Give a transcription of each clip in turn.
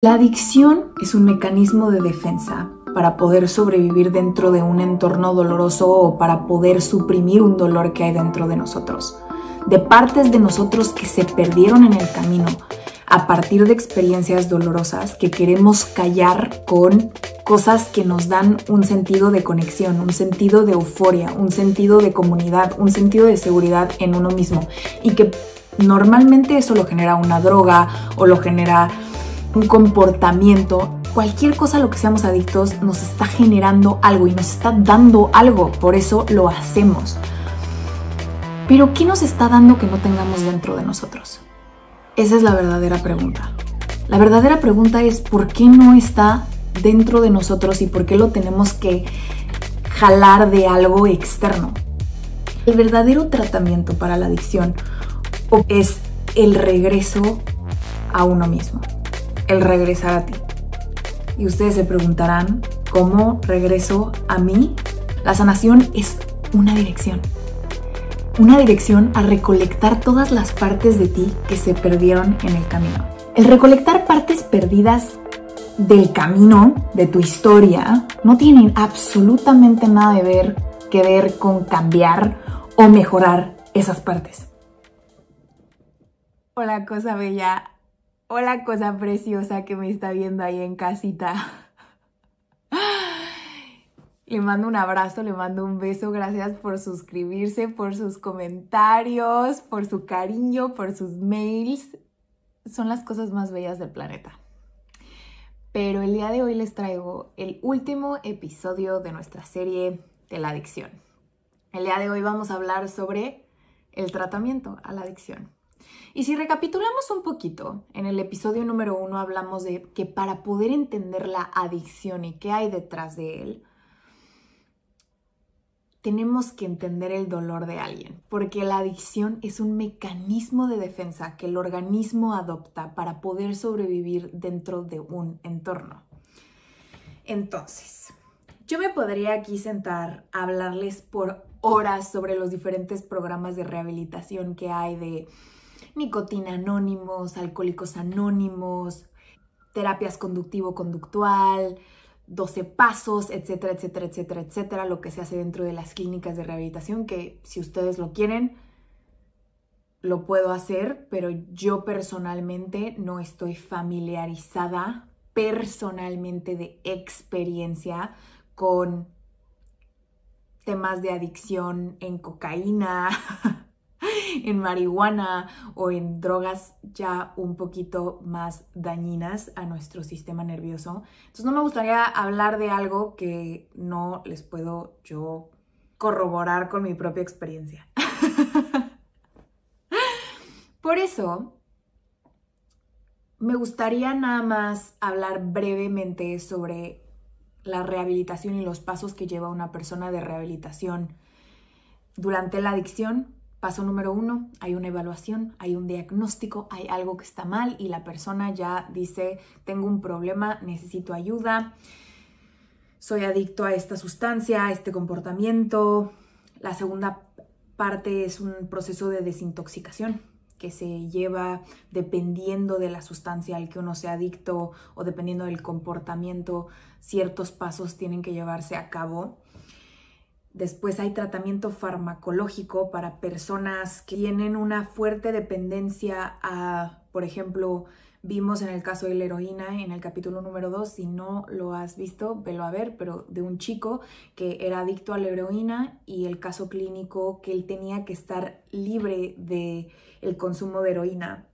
La adicción es un mecanismo de defensa para poder sobrevivir dentro de un entorno doloroso o para poder suprimir un dolor que hay dentro de nosotros, de partes de nosotros que se perdieron en el camino a partir de experiencias dolorosas que queremos callar con cosas que nos dan un sentido de conexión, un sentido de euforia, un sentido de comunidad, un sentido de seguridad en uno mismo, y que normalmente eso lo genera una droga o lo genera un comportamiento. Cualquier cosa a lo que seamos adictos nos está generando algo y nos está dando algo, por eso lo hacemos. Pero ¿qué nos está dando que no tengamos dentro de nosotros? Esa es la verdadera pregunta. La verdadera pregunta es ¿por qué no está dentro de nosotros y por qué lo tenemos que jalar de algo externo? El verdadero tratamiento para la adicción es el regreso a uno mismo, el regresar a ti. Y ustedes se preguntarán, ¿cómo regreso a mí? La sanación es una dirección a recolectar todas las partes de ti que se perdieron en el camino. El recolectar partes perdidas del camino, de tu historia, no tienen absolutamente nada que ver con cambiar o mejorar esas partes. Hola, cosa bella. Hola, cosa preciosa que me está viendo ahí en casita. Le mando un abrazo, le mando un beso. Gracias por suscribirse, por sus comentarios, por su cariño, por sus mails. Son las cosas más bellas del planeta. Pero el día de hoy les traigo el último episodio de nuestra serie de la adicción. El día de hoy vamos a hablar sobre el tratamiento a la adicción. Y si recapitulamos un poquito, en el episodio número 1 hablamos de que para poder entender la adicción y qué hay detrás de él, tenemos que entender el dolor de alguien, porque la adicción es un mecanismo de defensa que el organismo adopta para poder sobrevivir dentro de un entorno. Entonces, yo me podría aquí sentar a hablarles por horas sobre los diferentes programas de rehabilitación que hay de Nicotina Anónimos, Alcohólicos Anónimos, terapias conductivo-conductual, 12 pasos, etcétera, etcétera, etcétera, etcétera, lo que se hace dentro de las clínicas de rehabilitación, que si ustedes lo quieren, lo puedo hacer, pero yo personalmente no estoy familiarizada personalmente de experiencia con temas de adicción en cocaína, en marihuana o en drogas ya un poquito más dañinas a nuestro sistema nervioso. Entonces no me gustaría hablar de algo que no les puedo yo corroborar con mi propia experiencia. Por eso me gustaría nada más hablar brevemente sobre la rehabilitación y los pasos que lleva una persona de rehabilitación durante la adicción. Paso número 1, hay una evaluación, hay un diagnóstico, hay algo que está mal y la persona ya dice, tengo un problema, necesito ayuda, soy adicto a esta sustancia, a este comportamiento. La segunda parte es un proceso de desintoxicación que se lleva dependiendo de la sustancia al que uno sea adicto o dependiendo del comportamiento, ciertos pasos tienen que llevarse a cabo. Después hay tratamiento farmacológico para personas que tienen una fuerte dependencia a, por ejemplo, vimos en el caso de la heroína en el capítulo número 2, si no lo has visto, velo a ver, pero de un chico que era adicto a la heroína y el caso clínico que él tenía que estar libre del consumo de heroína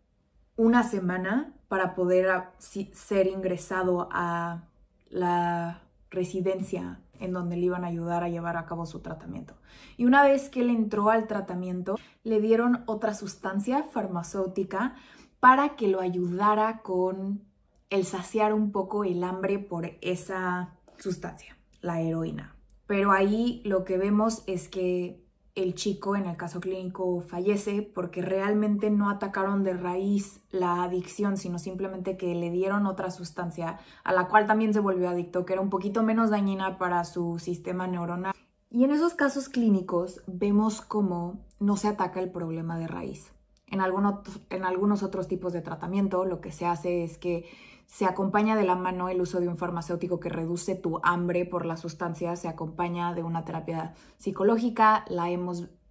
una semana para poder ser ingresado a la residencia en donde le iban a ayudar a llevar a cabo su tratamiento. Y una vez que él entró al tratamiento, le dieron otra sustancia farmacéutica para que lo ayudara con el saciar un poco el hambre por esa sustancia, la heroína. Pero ahí lo que vemos es que el chico, en el caso clínico, fallece porque realmente no atacaron de raíz la adicción, sino simplemente que le dieron otra sustancia a la cual también se volvió adicto, que era un poquito menos dañina para su sistema neuronal. Y en esos casos clínicos vemos cómo no se ataca el problema de raíz. En algunos otros tipos de tratamiento lo que se hace es que Se acompaña de la mano el uso de un farmacéutico que reduce tu hambre por la sustancia, se acompaña de una terapia psicológica.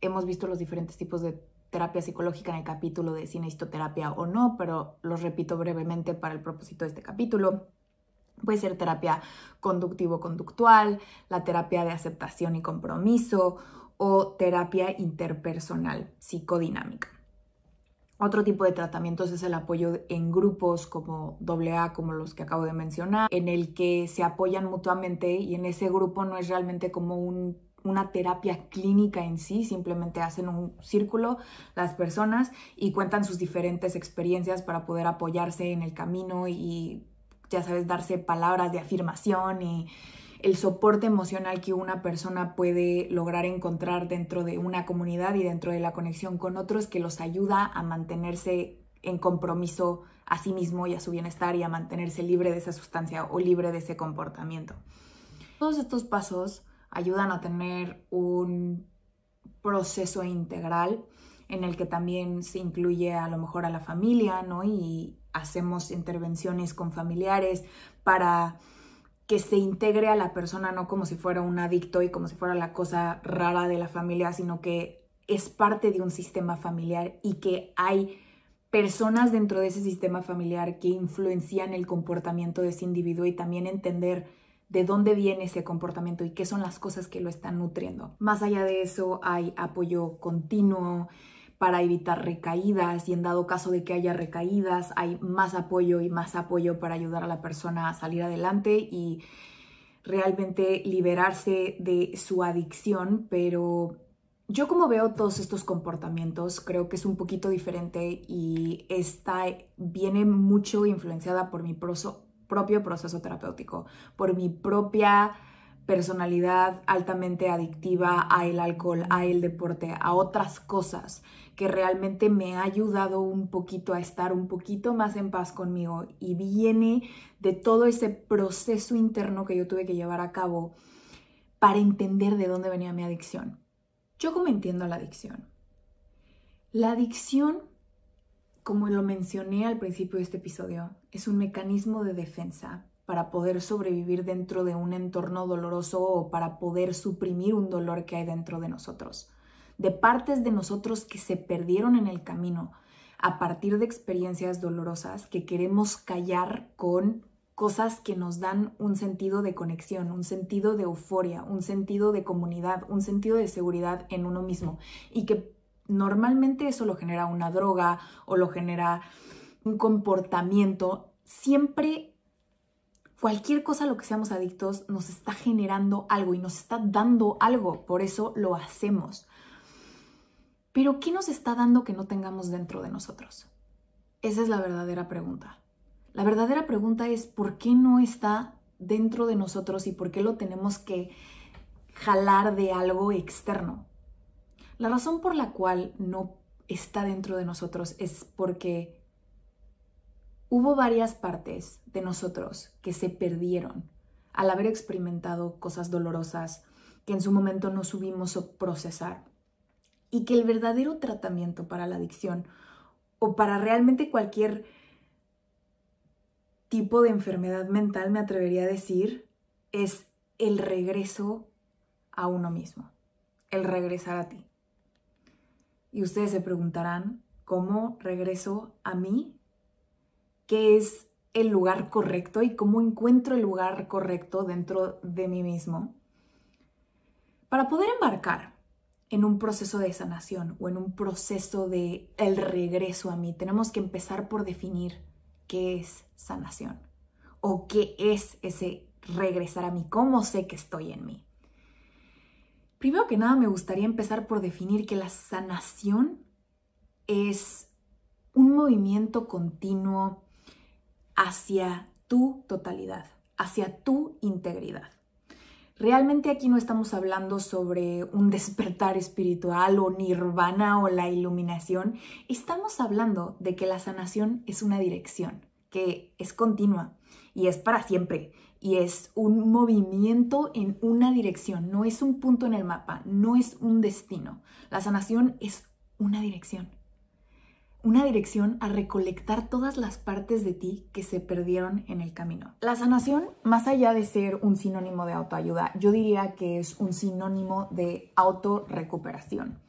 Hemos visto los diferentes tipos de terapia psicológica en el capítulo de si necesito terapia o no, pero los repito brevemente para el propósito de este capítulo. Puede ser terapia conductivo-conductual, la terapia de aceptación y compromiso o terapia interpersonal psicodinámica. Otro tipo de tratamientos es el apoyo en grupos como AA, como los que acabo de mencionar, en el que se apoyan mutuamente y en ese grupo no es realmente como una terapia clínica en sí, simplemente hacen un círculo las personas y cuentan sus diferentes experiencias para poder apoyarse en el camino y, ya sabes, darse palabras de afirmación y el soporte emocional que una persona puede lograr encontrar dentro de una comunidad y dentro de la conexión con otros, que los ayuda a mantenerse en compromiso a sí mismo y a su bienestar y a mantenerse libre de esa sustancia o libre de ese comportamiento. Todos estos pasos ayudan a tener un proceso integral en el que también se incluye a lo mejor a la familia, ¿no? Y hacemos intervenciones con familiares para que se integre a la persona no como si fuera un adicto y como si fuera la cosa rara de la familia, sino que es parte de un sistema familiar y que hay personas dentro de ese sistema familiar que influencian el comportamiento de ese individuo y también entender de dónde viene ese comportamiento y qué son las cosas que lo están nutriendo. Más allá de eso, hay apoyo continuo para evitar recaídas y en dado caso de que haya recaídas, hay más apoyo y más apoyo para ayudar a la persona a salir adelante y realmente liberarse de su adicción. Pero yo, como veo todos estos comportamientos, creo que es un poquito diferente y esta viene mucho influenciada por mi propio proceso terapéutico, por mi propia personalidad altamente adictiva a el alcohol, a el deporte, a otras cosas que realmente me ha ayudado un poquito a estar un poquito más en paz conmigo, y viene de todo ese proceso interno que yo tuve que llevar a cabo para entender de dónde venía mi adicción. ¿Yo cómo entiendo la adicción? La adicción, como lo mencioné al principio de este episodio, es un mecanismo de defensa para poder sobrevivir dentro de un entorno doloroso o para poder suprimir un dolor que hay dentro de nosotros, de partes de nosotros que se perdieron en el camino a partir de experiencias dolorosas que queremos callar con cosas que nos dan un sentido de conexión, un sentido de euforia, un sentido de comunidad, un sentido de seguridad en uno mismo, y que normalmente eso lo genera una droga o lo genera un comportamiento. Siempre, cualquier cosa a lo que seamos adictos nos está generando algo y nos está dando algo, por eso lo hacemos. Pero ¿qué nos está dando que no tengamos dentro de nosotros? Esa es la verdadera pregunta. La verdadera pregunta es ¿por qué no está dentro de nosotros y por qué lo tenemos que jalar de algo externo? La razón por la cual no está dentro de nosotros es porque hubo varias partes de nosotros que se perdieron al haber experimentado cosas dolorosas que en su momento no supimos procesar, y que el verdadero tratamiento para la adicción o para realmente cualquier tipo de enfermedad mental, me atrevería a decir, es el regreso a uno mismo, el regresar a ti. Y ustedes se preguntarán, ¿cómo regreso a mí? ¿Qué es el lugar correcto y cómo encuentro el lugar correcto dentro de mí mismo? Para poder embarcar en un proceso de sanación o en un proceso de el regreso a mí, tenemos que empezar por definir qué es sanación o qué es ese regresar a mí, cómo sé que estoy en mí. Primero que nada, me gustaría empezar por definir que la sanación es un movimiento continuo hacia tu totalidad, hacia tu integridad. Realmente aquí no estamos hablando sobre un despertar espiritual o nirvana o la iluminación. Estamos hablando de que la sanación es una dirección que es continua y es para siempre. Y es un movimiento en una dirección, no es un punto en el mapa, no es un destino. La sanación es una dirección una dirección a recolectar todas las partes de ti que se perdieron en el camino. La sanación, más allá de ser un sinónimo de autoayuda, yo diría que es un sinónimo de autorrecuperación,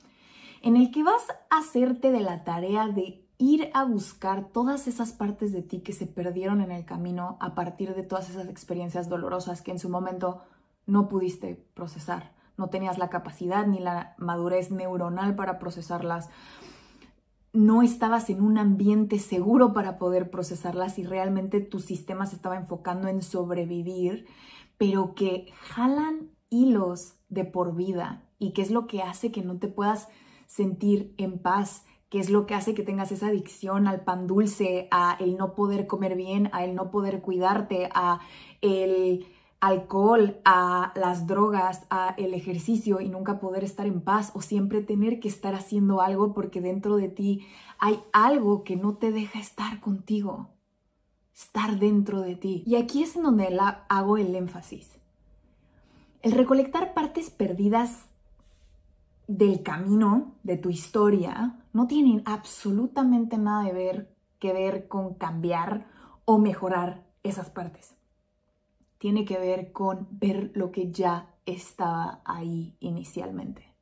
en el que vas a hacerte de la tarea de ir a buscar todas esas partes de ti que se perdieron en el camino a partir de todas esas experiencias dolorosas que en su momento no pudiste procesar. No tenías la capacidad ni la madurez neuronal para procesarlas. No estabas en un ambiente seguro para poder procesarlas y realmente tu sistema se estaba enfocando en sobrevivir, pero que jalan hilos de por vida y que es lo que hace que no te puedas sentir en paz, que es lo que hace que tengas esa adicción al pan dulce, a el no poder comer bien, a el no poder cuidarte, a el alcohol, a las drogas, a el ejercicio y nunca poder estar en paz o siempre tener que estar haciendo algo porque dentro de ti hay algo que no te deja estar contigo, estar dentro de ti. Y aquí es en donde hago el énfasis. El recolectar partes perdidas del camino, de tu historia, no tienen absolutamente nada que ver con cambiar o mejorar esas partes. Tiene que ver con ver lo que ya estaba ahí inicialmente.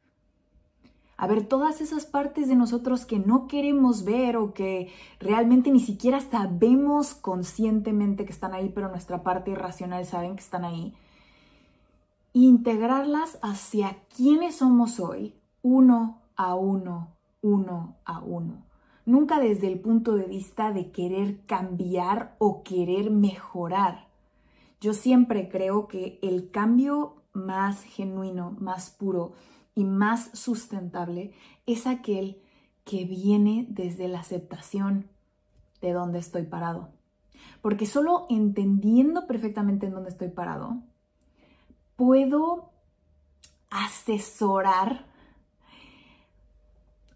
A ver todas esas partes de nosotros que no queremos ver o que realmente ni siquiera sabemos conscientemente que están ahí, pero nuestra parte irracional saben que están ahí. Integrarlas hacia quiénes somos hoy, uno a uno, uno a uno. Nunca desde el punto de vista de querer cambiar o querer mejorar. Yo siempre creo que el cambio más genuino, más puro y más sustentable es aquel que viene desde la aceptación de dónde estoy parado. Porque solo entendiendo perfectamente en dónde estoy parado, puedo asesorar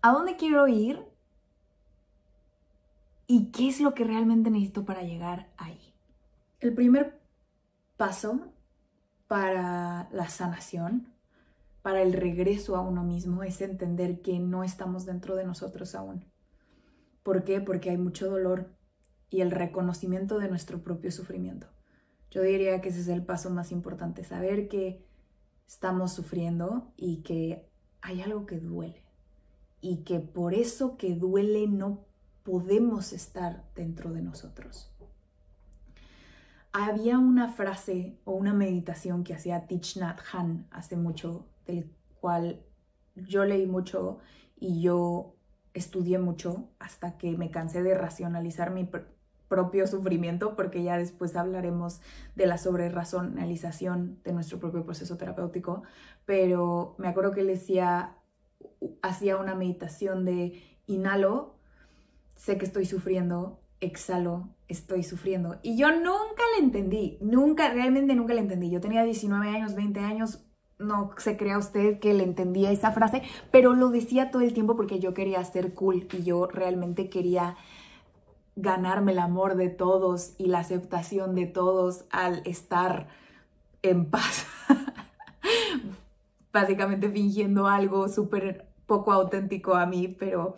a dónde quiero ir y qué es lo que realmente necesito para llegar ahí. El primer paso para la sanación, para el regreso a uno mismo, es entender que no estamos dentro de nosotros aún. ¿Por qué? Porque hay mucho dolor y el reconocimiento de nuestro propio sufrimiento. Yo diría que ese es el paso más importante, saber que estamos sufriendo y que hay algo que duele y que por eso que duele no podemos estar dentro de nosotros. Había una frase o una meditación que hacía Thich Nhat Hanh hace mucho, del cual yo leí mucho y yo estudié mucho hasta que me cansé de racionalizar mi propio sufrimiento, porque ya después hablaremos de la sobreracionalización de nuestro propio proceso terapéutico, pero me acuerdo que él hacía una meditación de inhalo, sé que estoy sufriendo, exhalo, estoy sufriendo. Y yo nunca la entendí, realmente nunca la entendí. Yo tenía 19 años, 20 años, no se crea usted que le entendía esa frase, pero lo decía todo el tiempo porque yo quería ser cool y yo realmente quería ganarme el amor de todos y la aceptación de todos al estar en paz. Básicamente fingiendo algo súper poco auténtico a mí, pero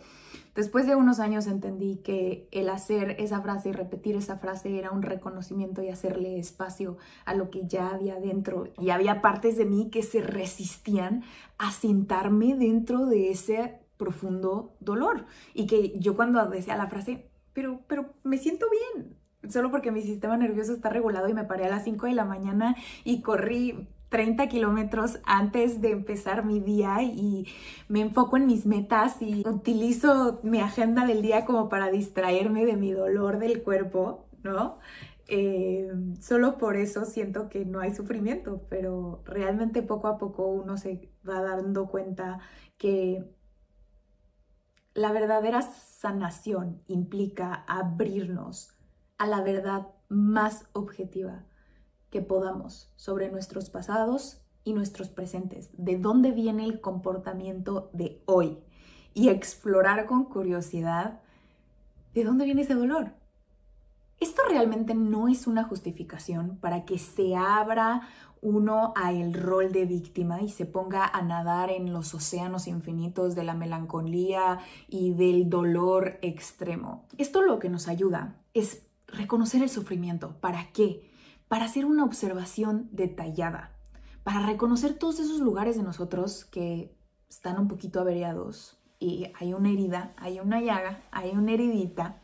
después de unos años entendí que el hacer esa frase y repetir esa frase era un reconocimiento y hacerle espacio a lo que ya había dentro. Y había partes de mí que se resistían a sentarme dentro de ese profundo dolor. Y que yo cuando decía la frase, pero me siento bien, solo porque mi sistema nervioso está regulado y me paré a las 5 de la mañana y corrí 30 kilómetros antes de empezar mi día y me enfoco en mis metas y utilizo mi agenda del día como para distraerme de mi dolor del cuerpo, ¿no? Solo por eso siento que no hay sufrimiento, pero realmente poco a poco uno se va dando cuenta que la verdadera sanación implica abrirnos a la verdad más objetiva que podamos sobre nuestros pasados y nuestros presentes, de dónde viene el comportamiento de hoy y explorar con curiosidad de dónde viene ese dolor. Esto realmente no es una justificación para que se abra uno a el rol de víctima y se ponga a nadar en los océanos infinitos de la melancolía y del dolor extremo. Esto lo que nos ayuda es reconocer el sufrimiento. ¿Para qué? Para hacer una observación detallada, para reconocer todos esos lugares de nosotros que están un poquito averiados y hay una herida, hay una llaga, hay una heridita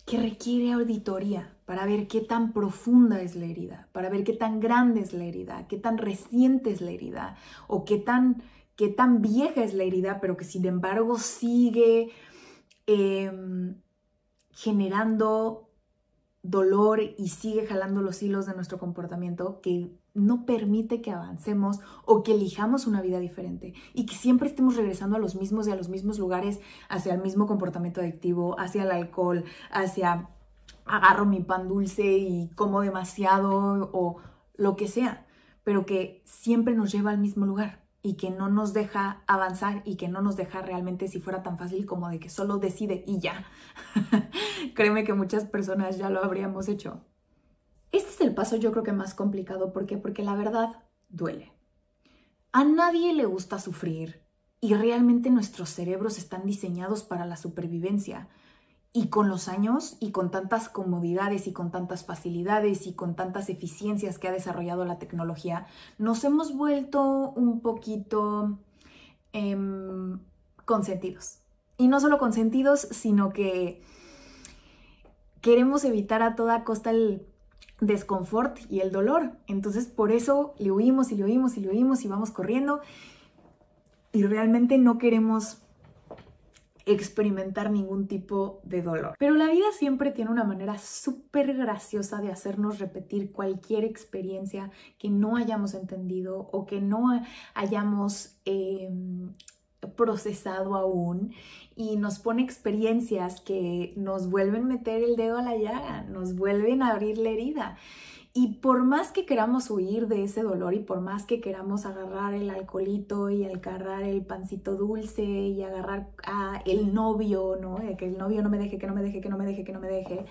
que requiere auditoría para ver qué tan profunda es la herida, para ver qué tan grande es la herida, qué tan reciente es la herida o qué tan vieja es la herida, pero que sin embargo sigue generando dolor y sigue jalando los hilos de nuestro comportamiento que no permite que avancemos o que elijamos una vida diferente y que siempre estemos regresando a los mismos y a los mismos lugares, hacia el mismo comportamiento adictivo, hacia el alcohol, hacia agarro mi pan dulce y como demasiado o lo que sea, pero que siempre nos lleva al mismo lugar y que no nos deja avanzar y que no nos deja realmente, si fuera tan fácil como de que solo decide y ya. Créeme que muchas personas ya lo habríamos hecho. Este es el paso yo creo que más complicado. ¿Por qué? Porque la verdad duele. A nadie le gusta sufrir y realmente nuestros cerebros están diseñados para la supervivencia. Y con los años y con tantas comodidades y con tantas facilidades y con tantas eficiencias que ha desarrollado la tecnología, nos hemos vuelto un poquito consentidos. Y no solo consentidos, sino que queremos evitar a toda costa el desconfort y el dolor. Entonces por eso le huimos y le huimos y le huimos y vamos corriendo y realmente no queremos experimentar ningún tipo de dolor. Pero la vida siempre tiene una manera súper graciosa de hacernos repetir cualquier experiencia que no hayamos entendido o que no hayamos procesado aún, y nos pone experiencias que nos vuelven a meter el dedo a la llaga, nos vuelven a abrir la herida. Y por más que queramos huir de ese dolor y por más que queramos agarrar el alcoholito y agarrar el pancito dulce y agarrar a el novio, ¿no? Que el novio no me deje, que no me deje, que no me deje, que no me deje,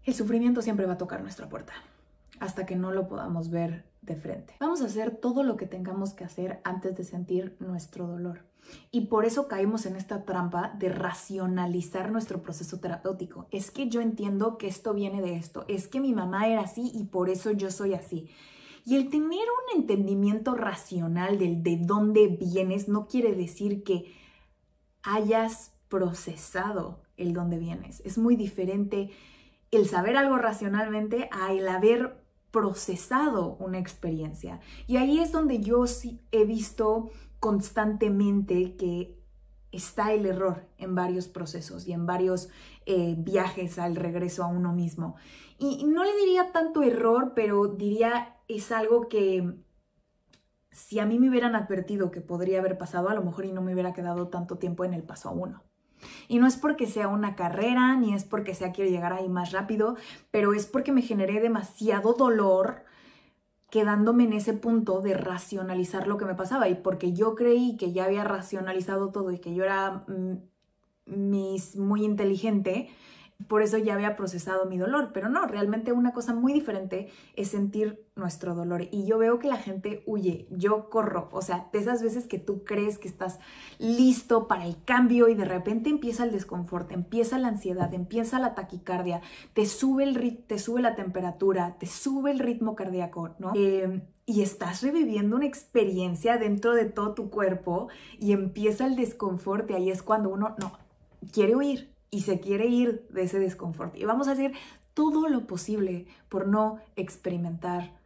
el sufrimiento siempre va a tocar nuestra puerta hasta que no lo podamos ver de frente. Vamos a hacer todo lo que tengamos que hacer antes de sentir nuestro dolor. Y por eso caemos en esta trampa de racionalizar nuestro proceso terapéutico. Es que yo entiendo que esto viene de esto. Es que mi mamá era así y por eso yo soy así. Y el tener un entendimiento racional del de dónde vienes no quiere decir que hayas procesado el dónde vienes. Es muy diferente el saber algo racionalmente a el haber procesado una experiencia. Y ahí es donde yo sí he visto constantemente que está el error en varios procesos y en varios viajes al regreso a uno mismo. Y no le diría tanto error, pero diría es algo que si a mí me hubieran advertido que podría haber pasado, a lo mejor y no me hubiera quedado tanto tiempo en el paso 1. Y no es porque sea una carrera, ni es porque sea quiero llegar ahí más rápido, pero es porque me generé demasiado dolor quedándome en ese punto de racionalizar lo que me pasaba y porque yo creí que ya había racionalizado todo y que yo era muy inteligente, por eso ya había procesado mi dolor, pero no, realmente una cosa muy diferente es sentir nuestro dolor y yo veo que la gente huye, yo corro, o sea, de esas veces que tú crees que estás listo para el cambio y de repente empieza el desconfort, empieza la ansiedad, empieza la taquicardia, te sube la temperatura, te sube el ritmo cardíaco, ¿no? Y estás reviviendo una experiencia dentro de todo tu cuerpo y empieza el desconfort y ahí es cuando uno no quiere huir. Y se quiere ir de ese desconfort. Y vamos a hacer todo lo posible por no experimentar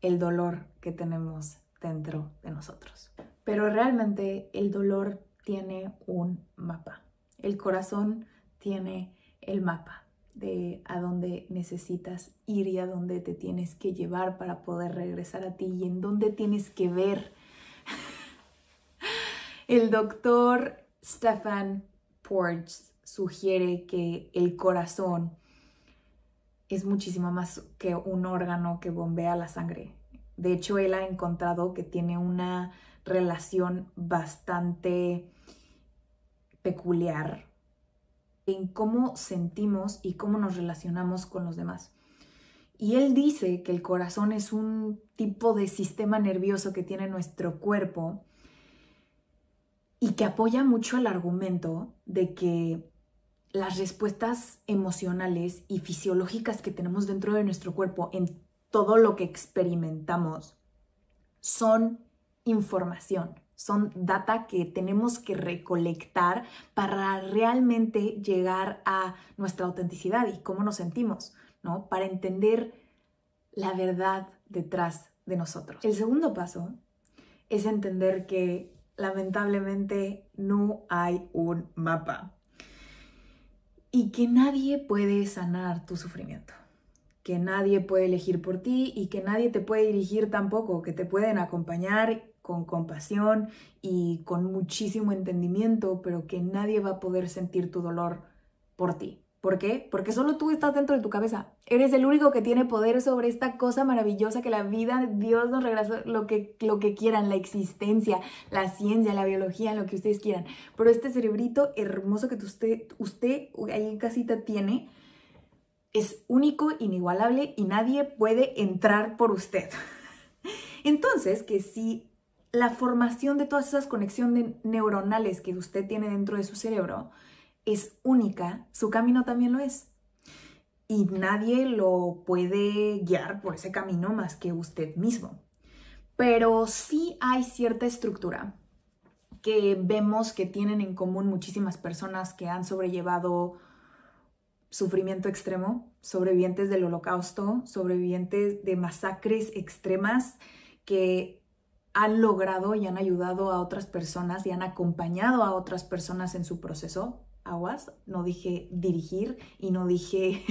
el dolor que tenemos dentro de nosotros. Pero realmente el dolor tiene un mapa. El corazón tiene el mapa de a dónde necesitas ir y a dónde te tienes que llevar para poder regresar a ti y en dónde tienes que ver. El doctor Stephan Porges sugiere que el corazón es muchísimo más que un órgano que bombea la sangre. De hecho, él ha encontrado que tiene una relación bastante peculiar en cómo sentimos y cómo nos relacionamos con los demás. Y él dice que el corazón es un tipo de sistema nervioso que tiene nuestro cuerpo y que apoya mucho el argumento de que las respuestas emocionales y fisiológicas que tenemos dentro de nuestro cuerpo en todo lo que experimentamos son información, son data que tenemos que recolectar para realmente llegar a nuestra autenticidad y cómo nos sentimos, ¿no? Para entender la verdad detrás de nosotros. El segundo paso es entender que lamentablemente no hay un mapa y que nadie puede sanar tu sufrimiento, que nadie puede elegir por ti y que nadie te puede dirigir tampoco, que te pueden acompañar con compasión y con muchísimo entendimiento, pero que nadie va a poder sentir tu dolor por ti. ¿Por qué? Porque solo tú estás dentro de tu cabeza. Eres el único que tiene poder sobre esta cosa maravillosa que la vida, Dios nos regaló, lo que quieran, la existencia, la ciencia, la biología, lo que ustedes quieran. Pero este cerebrito hermoso que usted ahí en casita tiene es único, inigualable y nadie puede entrar por usted. Entonces, que si la formación de todas esas conexiones neuronales que usted tiene dentro de su cerebro es única, su camino también lo es. Y nadie lo puede guiar por ese camino más que usted mismo. Pero sí hay cierta estructura que vemos que tienen en común muchísimas personas que han sobrellevado sufrimiento extremo, sobrevivientes del Holocausto, sobrevivientes de masacres extremas que han logrado y han ayudado a otras personas y han acompañado a otras personas en su proceso. Aguas, no dije dirigir y no dije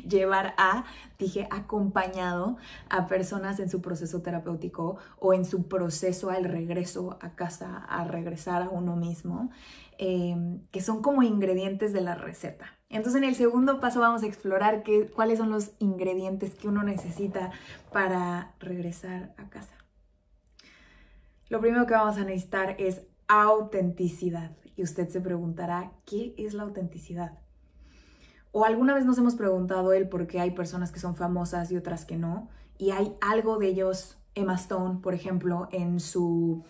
llevar a, dije acompañado a personas en su proceso terapéutico o en su proceso al regreso a casa, a regresar a uno mismo, que son como ingredientes de la receta. Entonces en el segundo paso vamos a explorar cuáles son los ingredientes que uno necesita para regresar a casa. Lo primero que vamos a necesitar es autenticidad. Y usted se preguntará, ¿qué es la autenticidad? O alguna vez nos hemos preguntado el por qué hay personas que son famosas y otras que no. Y hay algo de ellos, Emma Stone, por ejemplo, en su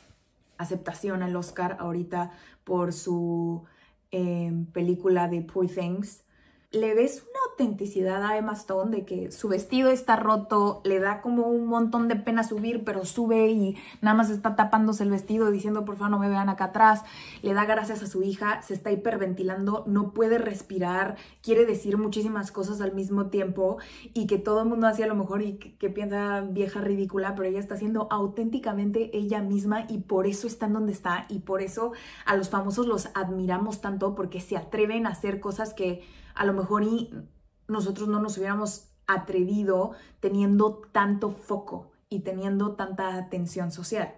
aceptación al Oscar ahorita por su película de Poor Things. Le ves una autenticidad a Emma Stone de que su vestido está roto, le da como un montón de pena subir, pero sube y nada más está tapándose el vestido diciendo por favor no me vean acá atrás. Le da gracias a su hija, se está hiperventilando, no puede respirar, quiere decir muchísimas cosas al mismo tiempo y que todo el mundo hace a lo mejor y que piensa vieja ridícula, pero ella está siendo auténticamente ella misma y por eso está en donde está y por eso a los famosos los admiramos tanto porque se atreven a hacer cosas que a lo mejor y nosotros no nos hubiéramos atrevido teniendo tanto foco y teniendo tanta atención social.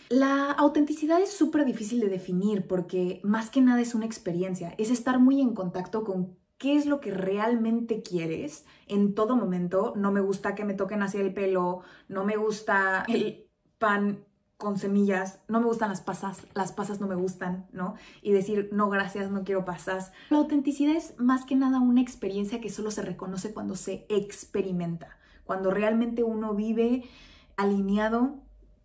La autenticidad es súper difícil de definir porque más que nada es una experiencia, es estar muy en contacto con qué es lo que realmente quieres en todo momento. No me gusta que me toquen hacia el pelo, no me gusta el pan con semillas, no me gustan las pasas no me gustan, ¿no? Y decir, no, gracias, no quiero pasas. La autenticidad es más que nada una experiencia que solo se reconoce cuando se experimenta, cuando realmente uno vive alineado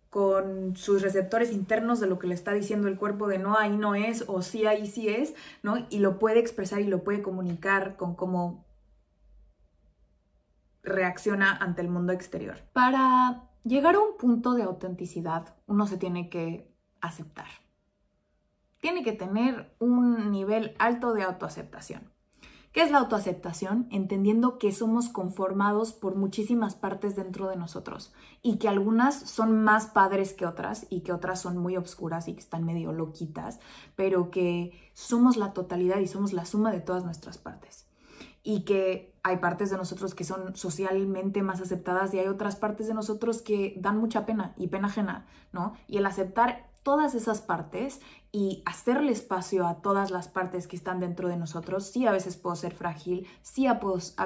con sus receptores internos de lo que le está diciendo el cuerpo de no, ahí no es, o sí, ahí sí es, ¿no? Y lo puede expresar y lo puede comunicar con cómo reacciona ante el mundo exterior. Para llegar a un punto de autenticidad, uno se tiene que aceptar. Tiene que tener un nivel alto de autoaceptación. ¿Qué es la autoaceptación? Entendiendo que somos conformados por muchísimas partes dentro de nosotros y que algunas son más padres que otras y que otras son muy obscuras y que están medio loquitas, pero que somos la totalidad y somos la suma de todas nuestras partes. Y que hay partes de nosotros que son socialmente más aceptadas y hay otras partes de nosotros que dan mucha pena y pena ajena, ¿no? Y el aceptar todas esas partes y hacerle espacio a todas las partes que están dentro de nosotros. Sí, a veces puedo ser frágil, sí, a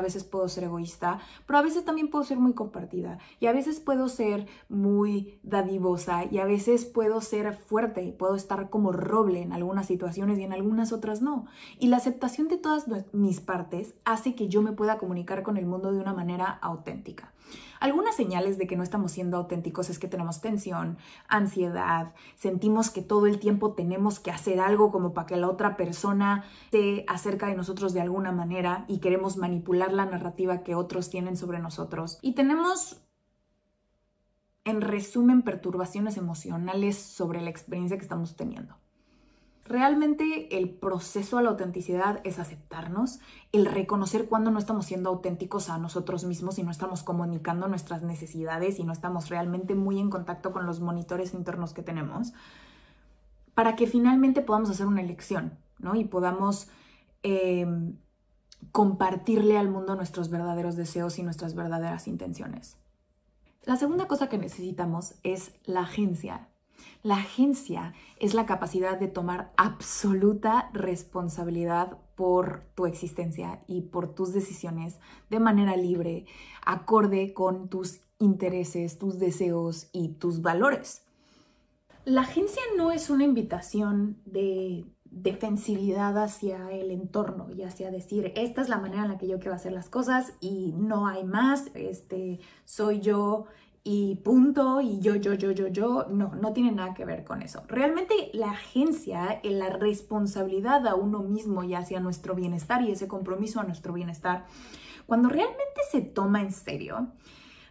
veces puedo ser egoísta, pero a veces también puedo ser muy compartida y a veces puedo ser muy dadivosa y a veces puedo ser fuerte y puedo estar como roble en algunas situaciones y en algunas otras no. Y la aceptación de todas mis partes hace que yo me pueda comunicar con el mundo de una manera auténtica. Algunas señales de que no estamos siendo auténticos es que tenemos tensión, ansiedad, sentimos que todo el tiempo tenemos que hacer algo como para que la otra persona esté acerca de nosotros de alguna manera y queremos manipular la narrativa que otros tienen sobre nosotros. Y tenemos, en resumen, perturbaciones emocionales sobre la experiencia que estamos teniendo. Realmente el proceso a la autenticidad es aceptarnos, el reconocer cuando no estamos siendo auténticos a nosotros mismos y no estamos comunicando nuestras necesidades y no estamos realmente muy en contacto con los monitores internos que tenemos, para que finalmente podamos hacer una elección, ¿no? Y podamos compartirle al mundo nuestros verdaderos deseos y nuestras verdaderas intenciones. La segunda cosa que necesitamos es la agencia. La agencia es la capacidad de tomar absoluta responsabilidad por tu existencia y por tus decisiones de manera libre, acorde con tus intereses, tus deseos y tus valores. La agencia no es una invitación de defensividad hacia el entorno y hacia decir, esta es la manera en la que yo quiero hacer las cosas y no hay más, soy yo y punto, y yo, no tiene nada que ver con eso. Realmente la agencia, la responsabilidad a uno mismo y hacia nuestro bienestar y ese compromiso a nuestro bienestar, cuando realmente se toma en serio,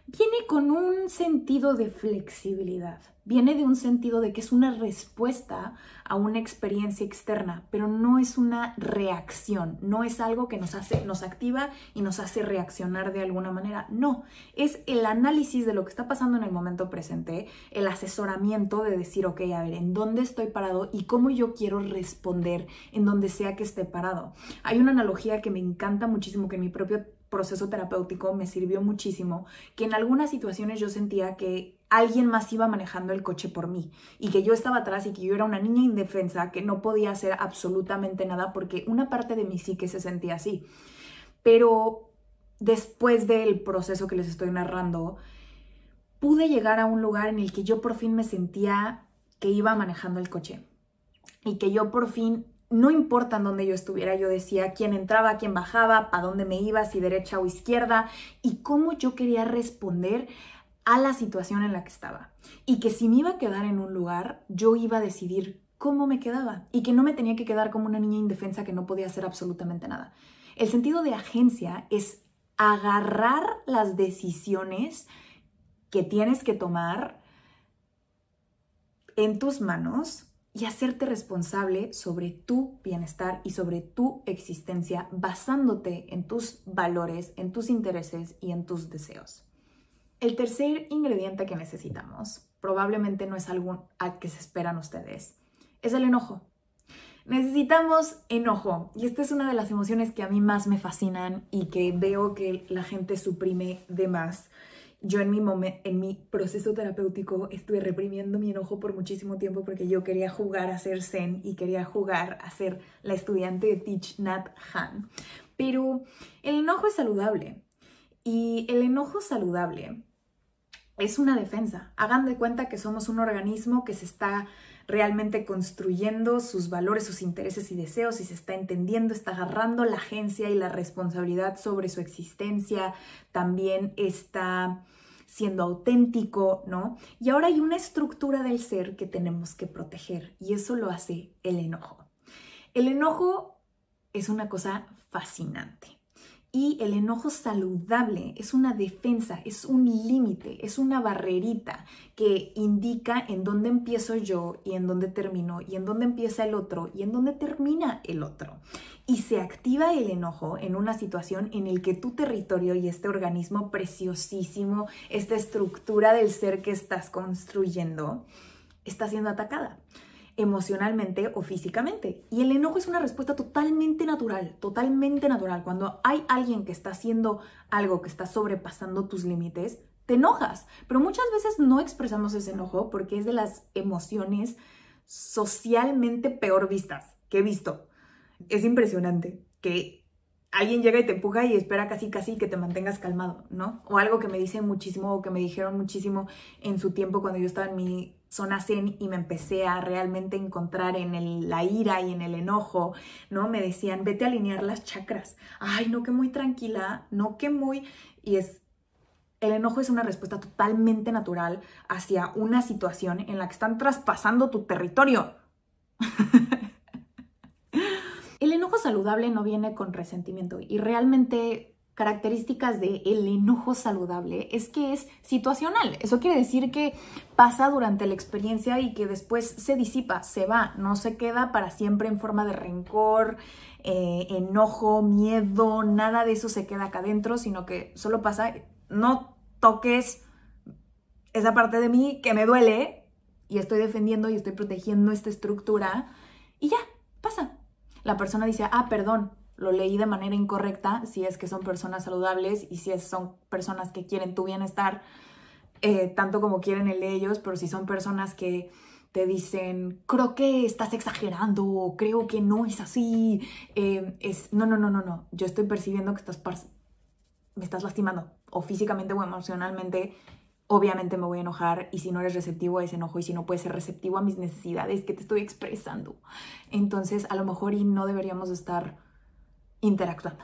viene con un sentido de flexibilidad, viene de un sentido de que es una respuesta a una experiencia externa, pero no es una reacción, no es algo que nos activa y nos hace reaccionar de alguna manera, no, es el análisis de lo que está pasando en el momento presente, el asesoramiento de decir, ok, a ver, ¿en dónde estoy parado y cómo yo quiero responder en donde sea que esté parado? Hay una analogía que me encanta muchísimo, que en mi propio proceso terapéutico me sirvió muchísimo, que en algunas situaciones yo sentía que alguien más iba manejando el coche por mí y que yo estaba atrás y que yo era una niña indefensa que no podía hacer absolutamente nada porque una parte de mi psique se sentía así. Pero después del proceso que les estoy narrando, pude llegar a un lugar en el que yo por fin me sentía que iba manejando el coche y que yo por fin, no importa en dónde yo estuviera, yo decía quién entraba, quién bajaba, para dónde me iba, si derecha o izquierda y cómo yo quería responder a la situación en la que estaba. Y que si me iba a quedar en un lugar, yo iba a decidir cómo me quedaba y que no me tenía que quedar como una niña indefensa que no podía hacer absolutamente nada. El sentido de agencia es agarrar las decisiones que tienes que tomar en tus manos y hacerte responsable sobre tu bienestar y sobre tu existencia basándote en tus valores, en tus intereses y en tus deseos. El tercer ingrediente que necesitamos, probablemente no es algo al que se esperan ustedes, es el enojo. Necesitamos enojo y esta es una de las emociones que a mí más me fascinan y que veo que la gente suprime de más. Yo en mi proceso terapéutico estuve reprimiendo mi enojo por muchísimo tiempo porque yo quería jugar a ser zen y quería jugar a ser la estudiante de Thich Nhat Hanh. Pero el enojo es saludable y el enojo saludable es una defensa. Hagan de cuenta que somos un organismo que se está realmente construyendo sus valores, sus intereses y deseos y se está entendiendo, está agarrando la agencia y la responsabilidad sobre su existencia, también está siendo auténtico, ¿no? Y ahora hay una estructura del ser que tenemos que proteger y eso lo hace el enojo. El enojo es una cosa fascinante. Y el enojo saludable es una defensa, es un límite, es una barrerita que indica en dónde empiezo yo y en dónde termino y en dónde empieza el otro y en dónde termina el otro. Y se activa el enojo en una situación en la que tu territorio y este organismo preciosísimo, esta estructura del ser que estás construyendo, está siendo atacada emocionalmente o físicamente. Y el enojo es una respuesta totalmente natural. Cuando hay alguien que está haciendo algo que está sobrepasando tus límites, te enojas. Pero muchas veces no expresamos ese enojo porque es de las emociones socialmente peor vistas que he visto. Es impresionante que alguien llega y te empuja y espera casi que te mantengas calmado, ¿no? O algo que me dicen muchísimo o que me dijeron muchísimo en su tiempo cuando yo estaba en mi zona zen y me empecé a realmente encontrar en la ira y en el enojo, ¿no? Me decían, vete a alinear las chakras. Ay, no, que muy tranquila, no, que muy... Y el enojo es una respuesta totalmente natural hacia una situación en la que están traspasando tu territorio. El enojo saludable no viene con resentimiento y realmente características del enojo saludable es que es situacional. Eso quiere decir que pasa durante la experiencia y que después se disipa, se va, no se queda para siempre en forma de rencor, enojo, miedo, nada de eso se queda acá adentro, sino que solo pasa, no toques esa parte de mí que me duele y estoy defendiendo y estoy protegiendo esta estructura y ya, pasa. La persona dice, perdón, lo leí de manera incorrecta, si es que son personas saludables y si son personas que quieren tu bienestar, tanto como quieren el de ellos, pero si son personas que te dicen, creo que estás exagerando, o creo que no es así, no, yo estoy percibiendo que me estás lastimando, o físicamente o emocionalmente. Obviamente me voy a enojar y si no eres receptivo a ese enojo y si no puedes ser receptivo a mis necesidades que te estoy expresando, entonces a lo mejor y no deberíamos estar interactuando.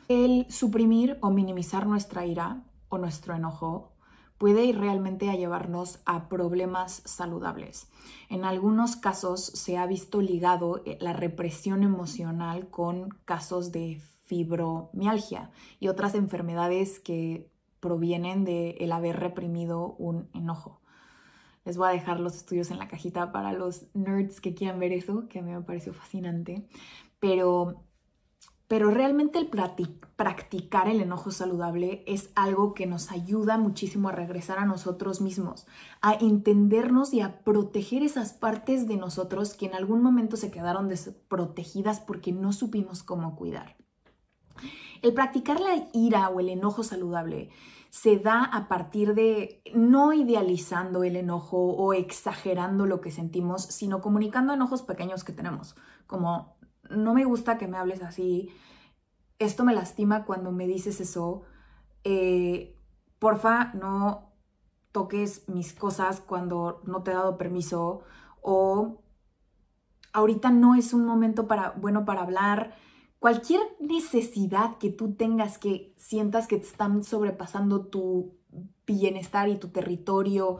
El suprimir o minimizar nuestra ira o nuestro enojo puede ir realmente a llevarnos a problemas saludables. En algunos casos se ha visto ligado la represión emocional con casos de fibromialgia y otras enfermedades que provienen del haber reprimido un enojo. Les voy a dejar los estudios en la cajita para los nerds que quieran ver eso, que a mí me pareció fascinante. Pero realmente el practicar el enojo saludable es algo que nos ayuda muchísimo a regresar a nosotros mismos, a entendernos y a proteger esas partes de nosotros que en algún momento se quedaron desprotegidas porque no supimos cómo cuidar. El practicar la ira o el enojo saludable se da a partir de no idealizando el enojo o exagerando lo que sentimos, sino comunicando enojos pequeños que tenemos, como no me gusta que me hables así, esto me lastima cuando me dices eso, porfa no toques mis cosas cuando no te he dado permiso, o ahorita no es un momento bueno para hablar. Cualquier necesidad que tú tengas que sientas que te están sobrepasando tu bienestar y tu territorio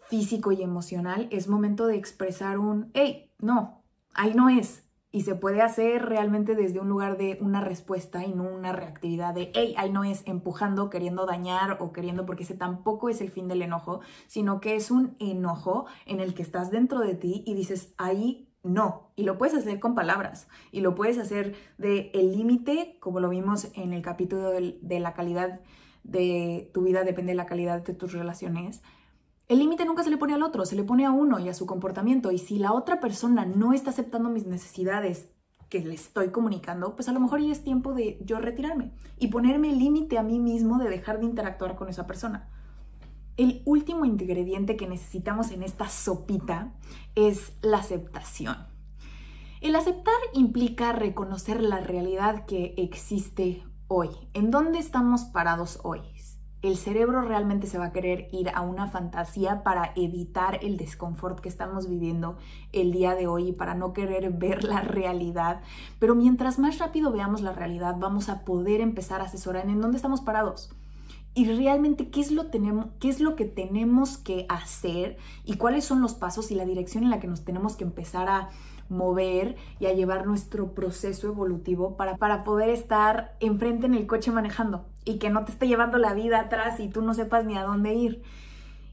físico y emocional, es momento de expresar hey, no, ahí no es. Y se puede hacer realmente desde un lugar de una respuesta y no una reactividad de hey, ahí no es, empujando, queriendo dañar o queriendo, porque ese tampoco es el fin del enojo, sino que es un enojo en el que estás dentro de ti y dices ahí no, y lo puedes hacer con palabras y lo puedes hacer de el límite, como lo vimos en el capítulo de la calidad de tu vida, depende de la calidad de tus relaciones. El límite nunca se le pone al otro, se le pone a uno y a su comportamiento, y si la otra persona no está aceptando mis necesidades que le estoy comunicando, pues a lo mejor ya es tiempo de yo retirarme y ponerme el límite a mí mismo de dejar de interactuar con esa persona. El último ingrediente que necesitamos en esta sopita es la aceptación. El aceptar implica reconocer la realidad que existe hoy. ¿En dónde estamos parados hoy? El cerebro realmente se va a querer ir a una fantasía para evitar el desconfort que estamos viviendo el día de hoy y para no querer ver la realidad. Pero mientras más rápido veamos la realidad, vamos a poder empezar a asesorar en dónde estamos parados. Y realmente qué es lo que tenemos que hacer y cuáles son los pasos y la dirección en la que nos tenemos que empezar a mover y a llevar nuestro proceso evolutivo para poder estar enfrente en el coche manejando y que no te esté llevando la vida atrás y tú no sepas ni a dónde ir.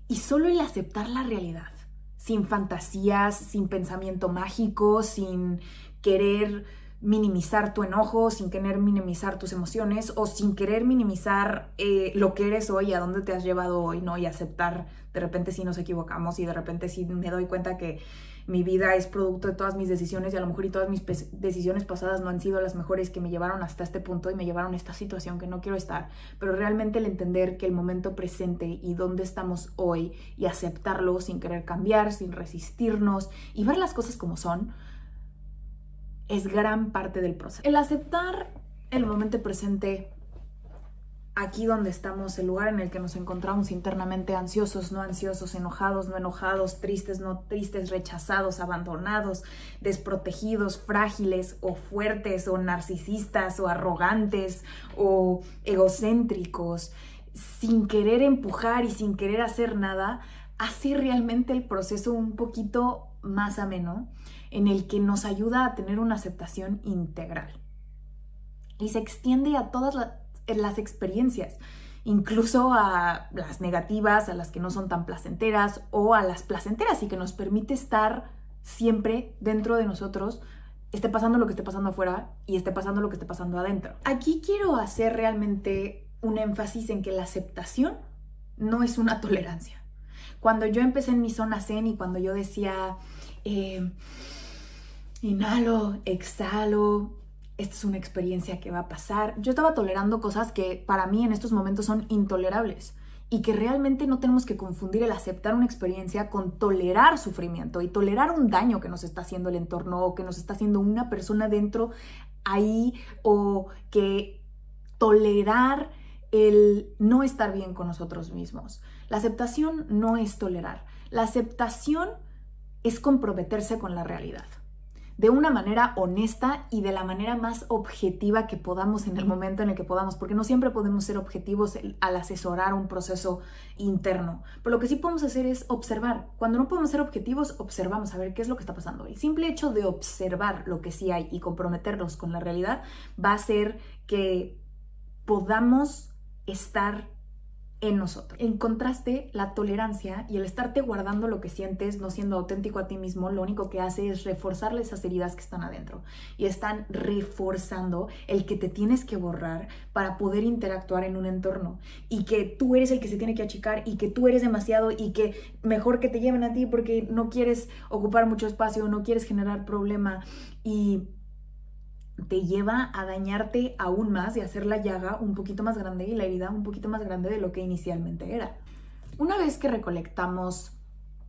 Y solo el aceptar la realidad, sin fantasías, sin pensamiento mágico, sin querer minimizar tu enojo, sin querer minimizar tus emociones o sin querer minimizar lo que eres hoy, a dónde te has llevado hoy, ¿no? Y aceptar de repente si nos equivocamos y de repente si me doy cuenta que mi vida es producto de todas mis decisiones y a lo mejor y todas mis decisiones pasadas no han sido las mejores que me llevaron hasta este punto y me llevaron a esta situación que no quiero estar, pero realmente el entender que el momento presente y dónde estamos hoy y aceptarlo sin querer cambiar, sin resistirnos y ver las cosas como son, es gran parte del proceso. El aceptar el momento presente, aquí donde estamos, el lugar en el que nos encontramos internamente, ansiosos, no ansiosos, enojados, no enojados, tristes, no tristes, rechazados, abandonados, desprotegidos, frágiles o fuertes o narcisistas o arrogantes o egocéntricos, sin querer empujar y sin querer hacer nada, hace realmente el proceso un poquito más ameno, en el que nos ayuda a tener una aceptación integral. Y se extiende a todas las experiencias, incluso a las negativas, a las que no son tan placenteras o a las placenteras, y que nos permite estar siempre dentro de nosotros, esté pasando lo que esté pasando afuera y esté pasando lo que esté pasando adentro. Aquí quiero hacer realmente un énfasis en que la aceptación no es una tolerancia. Cuando yo empecé en mi zona zen y cuando yo decía inhalo, exhalo, esta es una experiencia que va a pasar, yo estaba tolerando cosas que para mí en estos momentos son intolerables y que realmente no tenemos que confundir el aceptar una experiencia con tolerar sufrimiento y tolerar un daño que nos está haciendo el entorno o que nos está haciendo una persona dentro ahí, o que tolerar el no estar bien con nosotros mismos. La aceptación no es tolerar. La aceptación es comprometerse con la realidad de una manera honesta y de la manera más objetiva que podamos en el momento en el que podamos, porque no siempre podemos ser objetivos al asesorar un proceso interno, pero lo que sí podemos hacer es observar. Cuando no podemos ser objetivos, observamos a ver qué es lo que está pasando. El simple hecho de observar lo que sí hay y comprometernos con la realidad va a hacer que podamos estar en nosotros. En contraste, la tolerancia y el estarte guardando lo que sientes, no siendo auténtico a ti mismo, lo único que hace es reforzar esas heridas que están adentro y están reforzando el que te tienes que borrar para poder interactuar en un entorno, y que tú eres el que se tiene que achicar y que tú eres demasiado y que mejor que te lleven a ti porque no quieres ocupar mucho espacio, no quieres generar problema, y te lleva a dañarte aún más y a hacer la llaga un poquito más grande y la herida un poquito más grande de lo que inicialmente era. Una vez que recolectamos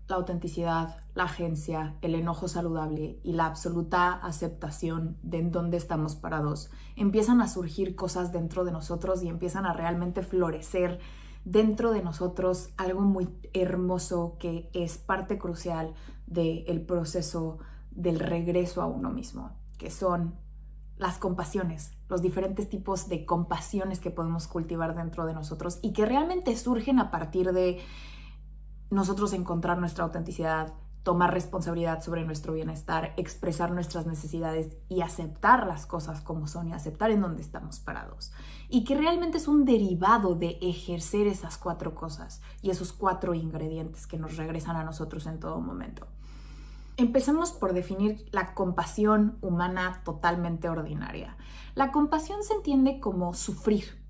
la autenticidad, la agencia, el enojo saludable y la absoluta aceptación de en dónde estamos parados, empiezan a surgir cosas dentro de nosotros y empiezan a realmente florecer dentro de nosotros algo muy hermoso que es parte crucial del proceso del regreso a uno mismo, que son las compasiones, los diferentes tipos de compasiones que podemos cultivar dentro de nosotros y que realmente surgen a partir de nosotros encontrar nuestra autenticidad, tomar responsabilidad sobre nuestro bienestar, expresar nuestras necesidades y aceptar las cosas como son y aceptar en dónde estamos parados. Y que realmente es un derivado de ejercer esas 4 cosas y esos 4 ingredientes que nos regresan a nosotros en todo momento. Empecemos por definir la compasión humana totalmente ordinaria. La compasión se entiende como sufrir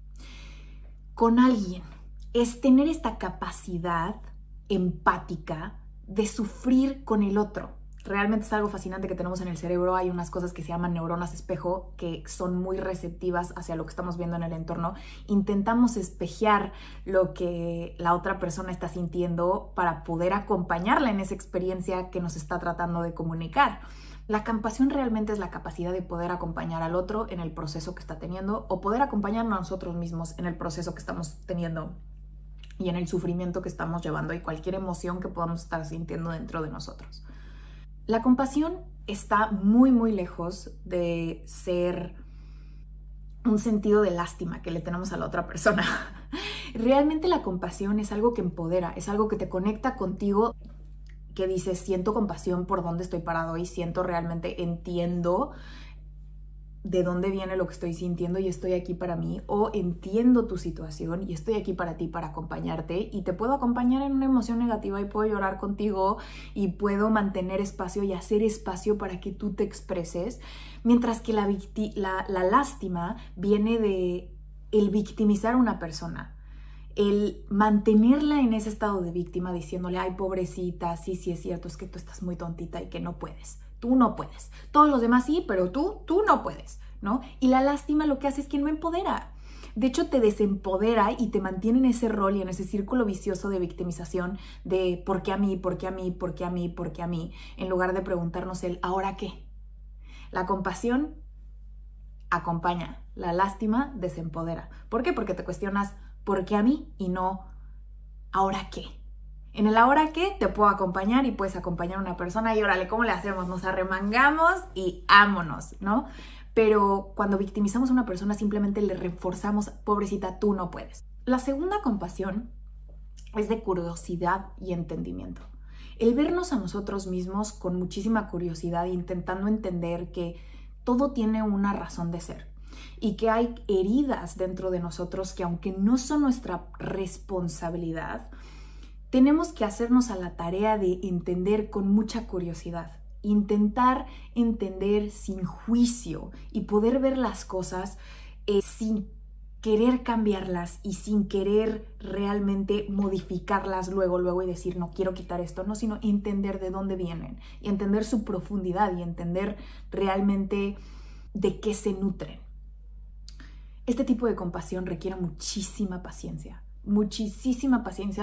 con alguien. Es tener esta capacidad empática de sufrir con el otro. Realmente es algo fascinante que tenemos en el cerebro. Hay unas cosas que se llaman neuronas espejo que son muy receptivas hacia lo que estamos viendo en el entorno. Intentamos espejear lo que la otra persona está sintiendo para poder acompañarla en esa experiencia que nos está tratando de comunicar. La compasión realmente es la capacidad de poder acompañar al otro en el proceso que está teniendo, o poder acompañarnos a nosotros mismos en el proceso que estamos teniendo y en el sufrimiento que estamos llevando y cualquier emoción que podamos estar sintiendo dentro de nosotros. La compasión está muy, muy lejos de ser un sentido de lástima que le tenemos a la otra persona. Realmente la compasión es algo que empodera, es algo que te conecta contigo, que dices, siento compasión por dónde estoy parado y siento realmente, entiendo de dónde viene lo que estoy sintiendo y estoy aquí para mí, o entiendo tu situación y estoy aquí para ti, para acompañarte, y te puedo acompañar en una emoción negativa y puedo llorar contigo y puedo mantener espacio y hacer espacio para que tú te expreses, mientras que la lástima viene de el victimizar a una persona, el mantenerla en ese estado de víctima diciéndole, ay, pobrecita, sí, sí es cierto, es que tú estás muy tontita y que no puedes. Tú no puedes. Todos los demás sí, pero tú no puedes, ¿no? Y la lástima lo que hace es que no empodera. De hecho, te desempodera y te mantiene en ese rol y en ese círculo vicioso de victimización de ¿por qué a mí? ¿Por qué a mí? ¿Por qué a mí? ¿Por qué a mí? En lugar de preguntarnos el ¿ahora qué? La compasión acompaña, la lástima desempodera. ¿Por qué? Porque te cuestionas ¿por qué a mí? Y no ¿ahora qué? En el ahora qué te puedo acompañar y puedes acompañar a una persona y órale, ¿cómo le hacemos? Nos arremangamos y ámonos, ¿no? Pero cuando victimizamos a una persona simplemente le reforzamos, pobrecita, tú no puedes. La segunda compasión es de curiosidad y entendimiento. El vernos a nosotros mismos con muchísima curiosidad, intentando entender que todo tiene una razón de ser y que hay heridas dentro de nosotros que aunque no son nuestra responsabilidad, tenemos que hacernos a la tarea de entender con mucha curiosidad, intentar entender sin juicio y poder ver las cosas sin querer cambiarlas y sin querer realmente modificarlas luego y decir no quiero quitar esto, no, sino entender de dónde vienen y entender su profundidad y entender realmente de qué se nutren. Este tipo de compasión requiere muchísima paciencia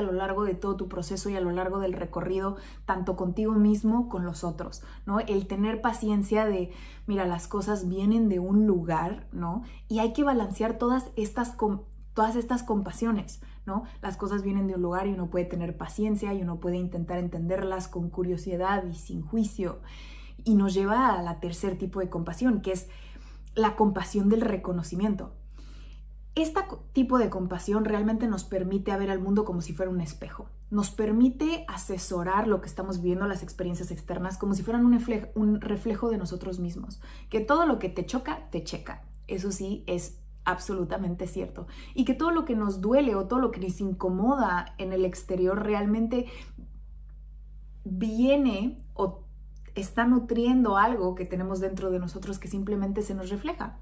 a lo largo de todo tu proceso y a lo largo del recorrido, tanto contigo mismo con los otros, ¿no? El tener paciencia de, mira, las cosas vienen de un lugar, ¿no? Y hay que balancear todas estas compasiones, ¿no? Las cosas vienen de un lugar y uno puede tener paciencia y uno puede intentar entenderlas con curiosidad y sin juicio. Y nos lleva a la tercer tipo de compasión, que es la compasión del reconocimiento. Este tipo de compasión realmente nos permite ver al mundo como si fuera un espejo. Nos permite asesorar lo que estamos viviendo, las experiencias externas, como si fueran un reflejo de nosotros mismos. Que todo lo que te choca, te checa. Eso sí, es absolutamente cierto. Y que todo lo que nos duele o todo lo que nos incomoda en el exterior realmente viene o está nutriendo algo que tenemos dentro de nosotros que simplemente se nos refleja.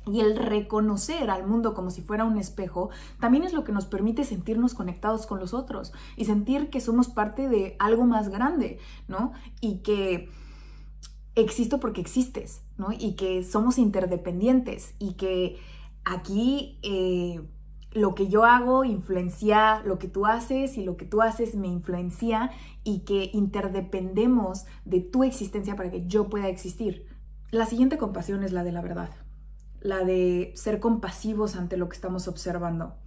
Y el reconocer al mundo como si fuera un espejo también es lo que nos permite sentirnos conectados con los otros y sentir que somos parte de algo más grande, ¿no? Y que existo porque existes, ¿no? Y que somos interdependientes y que aquí lo que yo hago influencia lo que tú haces y lo que tú haces me influencia y que interdependemos de tu existencia para que yo pueda existir. La siguiente compasión es la de la verdad. La de ser compasivos ante lo que estamos observando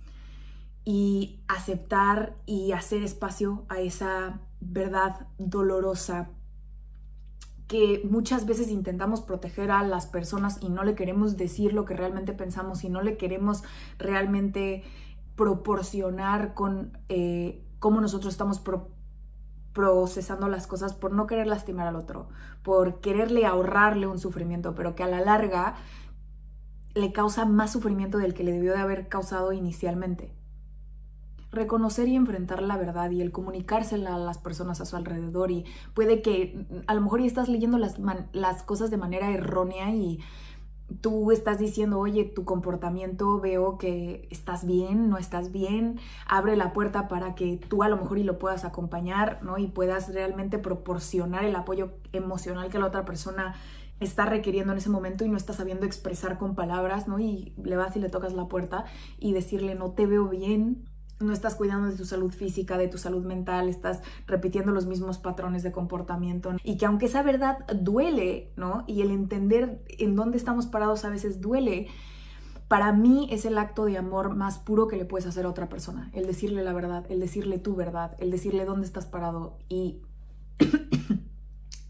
y aceptar y hacer espacio a esa verdad dolorosa que muchas veces intentamos proteger a las personas y no le queremos decir lo que realmente pensamos y no le queremos realmente proporcionar con cómo nosotros estamos procesando las cosas por no querer lastimar al otro, por quererle ahorrarle un sufrimiento, pero que a la larga le causa más sufrimiento del que le debió de haber causado inicialmente. Reconocer y enfrentar la verdad y el comunicársela a las personas a su alrededor, y puede que a lo mejor ya estás leyendo las cosas de manera errónea y tú estás diciendo, oye, tu comportamiento veo que estás bien, no estás bien, abre la puerta para que tú a lo mejor y lo puedas acompañar, ¿no? Y puedas realmente proporcionar el apoyo emocional que la otra persona está requiriendo en ese momento y no está sabiendo expresar con palabras, ¿no? Y le vas y le tocas la puerta y decirle, no te veo bien, no estás cuidando de tu salud física, de tu salud mental, estás repitiendo los mismos patrones de comportamiento. Y que aunque esa verdad duele, ¿no? Y el entender en dónde estamos parados a veces duele, para mí es el acto de amor más puro que le puedes hacer a otra persona. El decirle la verdad, el decirle tu verdad, el decirle dónde estás parado y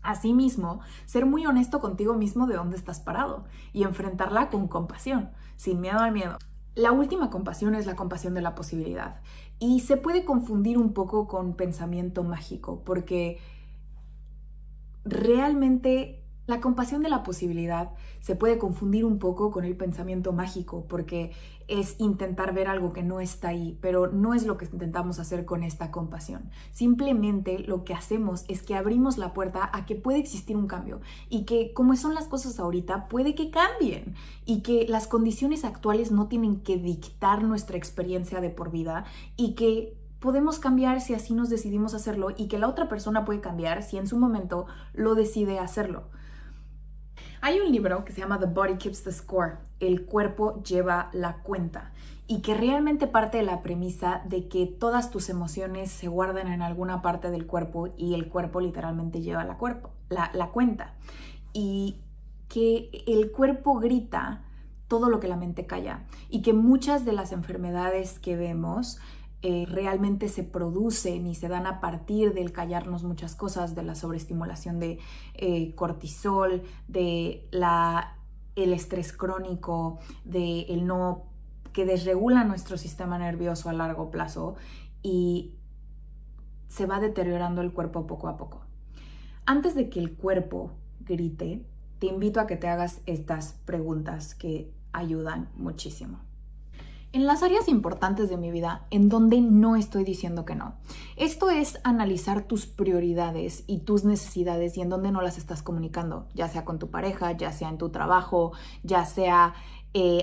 asimismo, ser muy honesto contigo mismo de dónde estás parado y enfrentarla con compasión, sin miedo al miedo. La última compasión es la compasión de la posibilidad y se puede confundir un poco con pensamiento mágico porque realmente La compasión de la posibilidad se puede confundir un poco con el pensamiento mágico, porque es intentar ver algo que no está ahí, pero no es lo que intentamos hacer con esta compasión. Simplemente lo que hacemos es que abrimos la puerta a que puede existir un cambio y que, como son las cosas ahorita, puede que cambien y que las condiciones actuales no tienen que dictar nuestra experiencia de por vida y que podemos cambiar si así nos decidimos hacerlo y que la otra persona puede cambiar si en su momento lo decide hacerlo. Hay un libro que se llama The Body Keeps the Score, El cuerpo lleva la cuenta, y que realmente parte de la premisa de que todas tus emociones se guardan en alguna parte del cuerpo y el cuerpo literalmente lleva la cuenta. Y que el cuerpo grita todo lo que la mente calla y que muchas de las enfermedades que vemos realmente se producen y se dan a partir del callarnos muchas cosas, de la sobreestimulación de cortisol, de el estrés crónico, de el no, que desregula nuestro sistema nervioso a largo plazo y se va deteriorando el cuerpo poco a poco. Antes de que el cuerpo grite, te invito a que te hagas estas preguntas que ayudan muchísimo. En las áreas importantes de mi vida, en donde no estoy diciendo que no. Esto es analizar tus prioridades y tus necesidades y en donde no las estás comunicando, ya sea con tu pareja, ya sea en tu trabajo, ya sea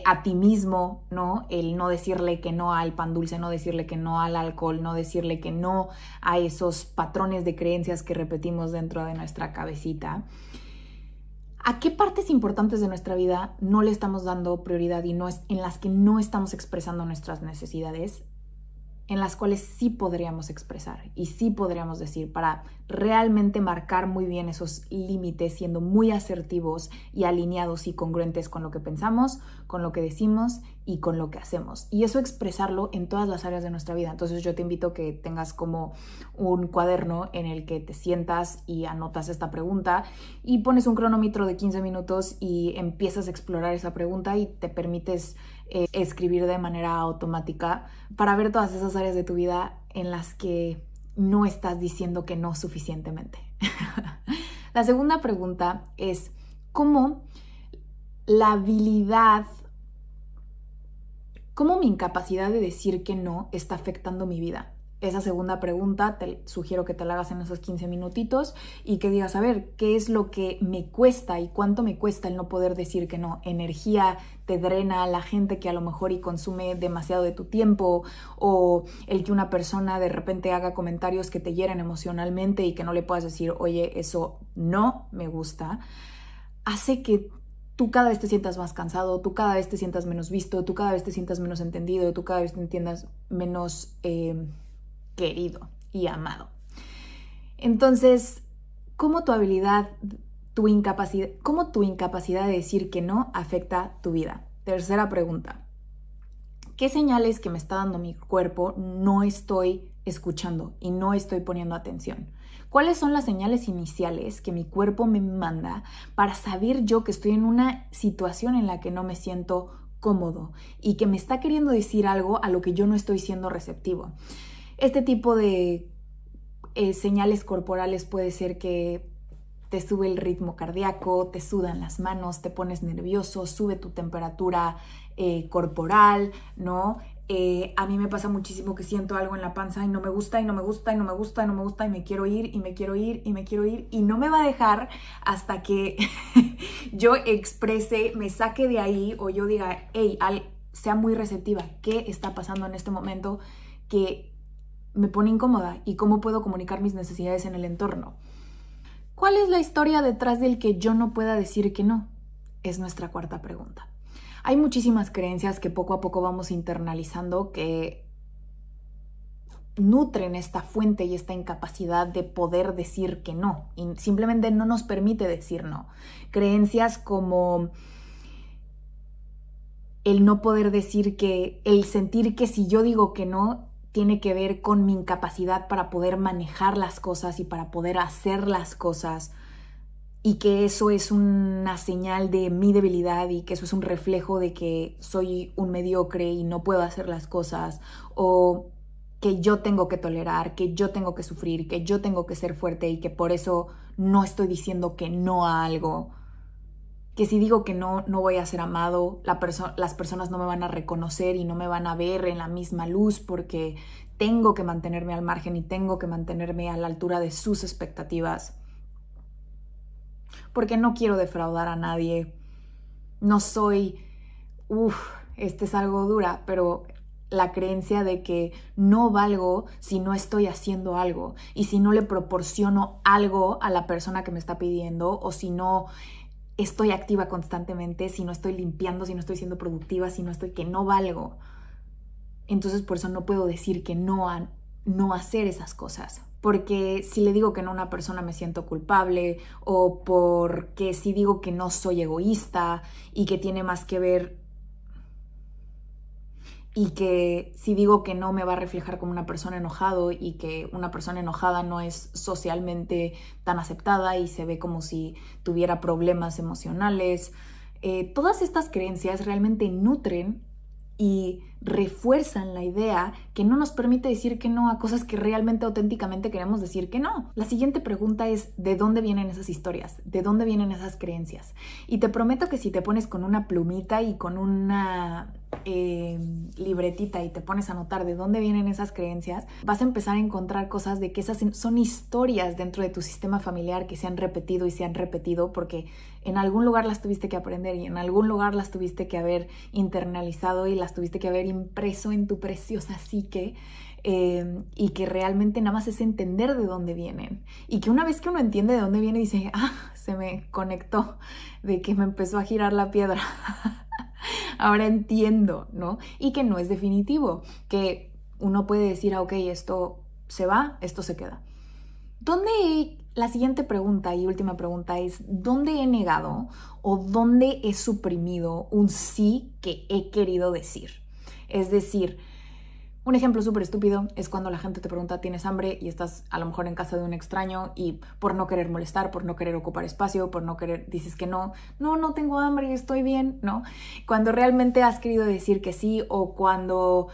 a ti mismo, ¿no? El no decirle que no al pan dulce, no decirle que no al alcohol, no decirle que no a esos patrones de creencias que repetimos dentro de nuestra cabecita. ¿A qué partes importantes de nuestra vida no le estamos dando prioridad y en las que no estamos expresando nuestras necesidades? En las cuales sí podríamos expresar y sí podríamos decir para realmente marcar muy bien esos límites, siendo muy asertivos y alineados y congruentes con lo que pensamos, con lo que decimos y con lo que hacemos. Y eso expresarlo en todas las áreas de nuestra vida. Entonces yo te invito a que tengas como un cuaderno en el que te sientas y anotas esta pregunta y pones un cronómetro de 15 minutos y empiezas a explorar esa pregunta y te permites escribir de manera automática para ver todas esas áreas de tu vida en las que no estás diciendo que no suficientemente. La segunda pregunta es cómo mi incapacidad de decir que no está afectando mi vida. Esa segunda pregunta te sugiero que te la hagas en esos 15 minutitos y que digas, a ver, ¿qué es lo que me cuesta y cuánto me cuesta el no poder decir que no? Energía te drena, la gente que a lo mejor y consume demasiado de tu tiempo, o el que una persona de repente haga comentarios que te hieren emocionalmente y que no le puedas decir, oye, eso no me gusta, hace que tú cada vez te sientas más cansado, tú cada vez te sientas menos visto, tú cada vez te sientas menos entendido, tú cada vez te entiendas menos querido y amado. Entonces, ¿cómo tu incapacidad de decir que no afecta tu vida? Tercera pregunta. ¿Qué señales que me está dando mi cuerpo no estoy escuchando y no estoy poniendo atención? ¿Cuáles son las señales iniciales que mi cuerpo me manda para saber yo que estoy en una situación en la que no me siento cómodo y que me está queriendo decir algo a lo que yo no estoy siendo receptivo? Este tipo de señales corporales puede ser que te sube el ritmo cardíaco, te sudan las manos, te pones nervioso, sube tu temperatura corporal, ¿no? A mí me pasa muchísimo que siento algo en la panza y no me gusta, y no me gusta, y no me gusta, y no me gusta, y me quiero ir, y me quiero ir, y me quiero ir, y no me va a dejar hasta que yo exprese, me saque de ahí, o yo diga, hey, sea muy receptiva, ¿qué está pasando en este momento que me pone incómoda y cómo puedo comunicar mis necesidades en el entorno? ¿Cuál es la historia detrás del que yo no pueda decir que no? Es nuestra cuarta pregunta. Hay muchísimas creencias que poco a poco vamos internalizando que nutren esta fuente y esta incapacidad de poder decir que no y simplemente no nos permite decir no. Creencias como el no poder decir que, el sentir que si yo digo que no, tiene que ver con mi incapacidad para poder manejar las cosas y para poder hacer las cosas, y que eso es una señal de mi debilidad y que eso es un reflejo de que soy un mediocre y no puedo hacer las cosas, o que yo tengo que tolerar, que yo tengo que sufrir, que yo tengo que ser fuerte y que por eso no estoy diciendo que no a algo que si digo que no, no voy a ser amado, las personas no me van a reconocer y no me van a ver en la misma luz porque tengo que mantenerme al margen y tengo que mantenerme a la altura de sus expectativas. Porque no quiero defraudar a nadie. No soy, este es algo dura, pero la creencia de que no valgo si no estoy haciendo algo y si no le proporciono algo a la persona que me está pidiendo, o si no estoy activa constantemente, si no estoy limpiando, si no estoy siendo productiva, si no estoy, que no valgo. Entonces por eso no puedo decir que no hacer esas cosas. Porque si le digo que no a una persona me siento culpable, o porque si digo que no soy egoísta y que tiene más que ver, y que si digo que no me va a reflejar como una persona enojado, y que una persona enojada no es socialmente tan aceptada y se ve como si tuviera problemas emocionales. Todas estas creencias realmente nutren y refuerzan la idea que no nos permite decir que no a cosas que realmente auténticamente queremos decir que no. La siguiente pregunta es: ¿de dónde vienen esas historias? ¿De dónde vienen esas creencias? Y te prometo que si te pones con una plumita y con una libretita y te pones a anotar de dónde vienen esas creencias, vas a empezar a encontrar cosas de que esas son historias dentro de tu sistema familiar que se han repetido y se han repetido porque en algún lugar las tuviste que aprender y en algún lugar las tuviste que haber internalizado y las tuviste que haber impreso en tu preciosa psique. Y que realmente nada más es entender de dónde vienen, y que una vez que uno entiende de dónde viene dice: se me conectó, de que me empezó a girar la piedra. Ahora entiendo, ¿no? Y que no es definitivo, que uno puede decir: ok, esto se va, esto se queda. La siguiente pregunta y última pregunta es: ¿dónde he negado o dónde he suprimido un sí que he querido decir? Es decir, un ejemplo súper estúpido es cuando la gente te pregunta: ¿tienes hambre? Y estás a lo mejor en casa de un extraño y por no querer molestar, por no querer ocupar espacio, por no querer, dices que no tengo hambre, estoy bien, ¿no? Cuando realmente has querido decir que sí, o cuando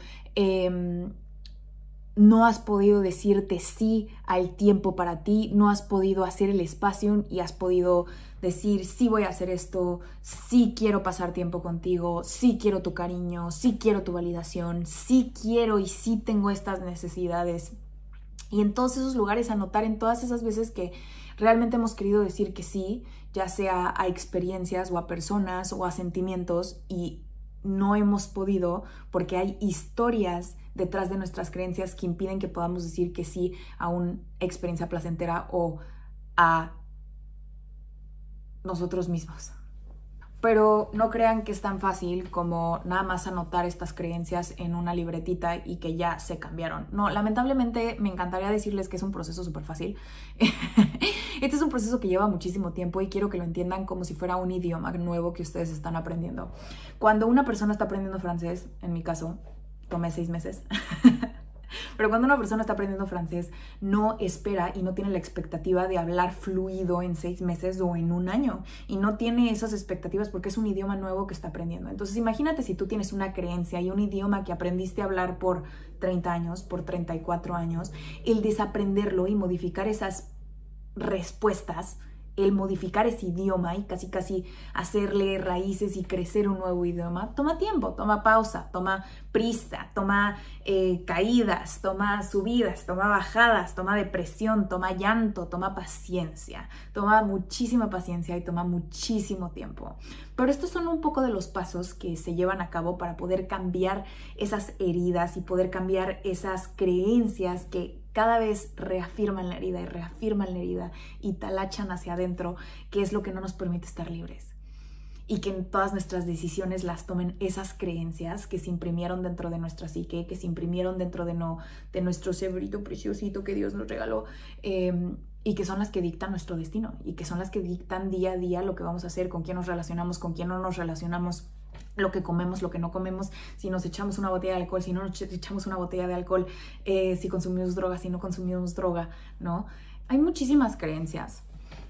no has podido decirte sí al tiempo para ti, no has podido hacer el espacio y has podido decir: sí voy a hacer esto, sí quiero pasar tiempo contigo, sí quiero tu cariño, sí quiero tu validación, sí quiero y sí tengo estas necesidades. Y en todos esos lugares anotar en todas esas veces que realmente hemos querido decir que sí, ya sea a experiencias o a personas o a sentimientos, y no hemos podido porque hay historias detrás de nuestras creencias que impiden que podamos decir que sí a una experiencia placentera o a nosotros mismos. Pero no crean que es tan fácil como nada más anotar estas creencias en una libretita y que ya se cambiaron. No, lamentablemente me encantaría decirles que es un proceso súper fácil. Este es un proceso que lleva muchísimo tiempo y quiero que lo entiendan como si fuera un idioma nuevo que ustedes están aprendiendo. Cuando una persona está aprendiendo francés, en mi caso, tomé 6 meses. Pero cuando una persona está aprendiendo francés, no espera y no tiene la expectativa de hablar fluido en 6 meses o en un año. Y no tiene esas expectativas porque es un idioma nuevo que está aprendiendo. Entonces imagínate si tú tienes una creencia y un idioma que aprendiste a hablar por 30 años, por 34 años, el desaprenderlo y modificar esas respuestas, el modificar ese idioma y casi hacerle raíces y crecer un nuevo idioma, toma tiempo, toma pausa, toma prisa, toma caídas, toma subidas, toma bajadas, toma depresión, toma llanto, toma paciencia, toma muchísima paciencia y toma muchísimo tiempo. Pero estos son un poco de los pasos que se llevan a cabo para poder cambiar esas heridas y poder cambiar esas creencias que cada vez reafirman la herida y talachan hacia adentro, que es lo que no nos permite estar libres. Y que en todas nuestras decisiones las tomen esas creencias que se imprimieron dentro de nuestra psique, que se imprimieron dentro de nuestro cerebrito preciosito que Dios nos regaló, y que son las que dictan nuestro destino, y que son las que dictan día a día lo que vamos a hacer, con quién nos relacionamos, con quién no nos relacionamos, lo que comemos, lo que no comemos, si nos echamos una botella de alcohol, si no nos echamos una botella de alcohol, si consumimos droga, si no consumimos droga, ¿no? Hay muchísimas creencias.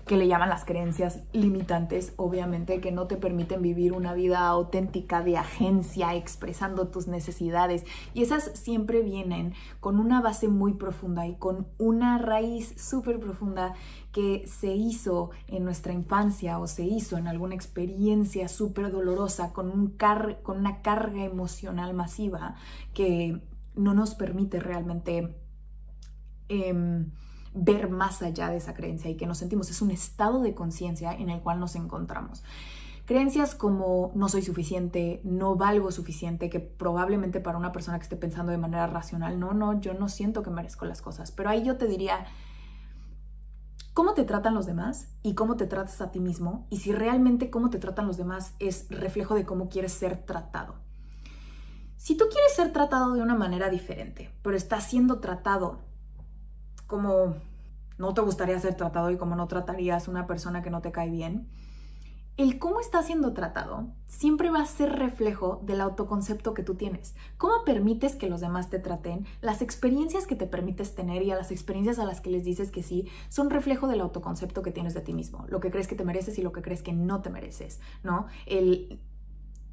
que le llaman las creencias limitantes, obviamente, que no te permiten vivir una vida auténtica de agencia, expresando tus necesidades. Y esas siempre vienen con una base muy profunda y con una raíz súper profunda que se hizo en nuestra infancia o se hizo en alguna experiencia súper dolorosa con una carga emocional masiva que no nos permite realmente ver más allá de esa creencia y que nos sentimos. Es un estado de conciencia en el cual nos encontramos. Creencias como no soy suficiente, no valgo suficiente, que probablemente para una persona que esté pensando de manera racional, no, yo no siento que merezco las cosas. Pero ahí yo te diría, ¿cómo te tratan los demás y cómo te tratas a ti mismo? Y si realmente cómo te tratan los demás es reflejo de cómo quieres ser tratado. Si tú quieres ser tratado de una manera diferente, pero estás siendo tratado como no te gustaría ser tratado y como no tratarías a una persona que no te cae bien, el cómo estás siendo tratado siempre va a ser reflejo del autoconcepto que tú tienes. ¿Cómo permites que los demás te traten? Las experiencias que te permites tener y a las experiencias a las que les dices que sí son reflejo del autoconcepto que tienes de ti mismo. Lo que crees que te mereces y lo que crees que no te mereces, ¿no? El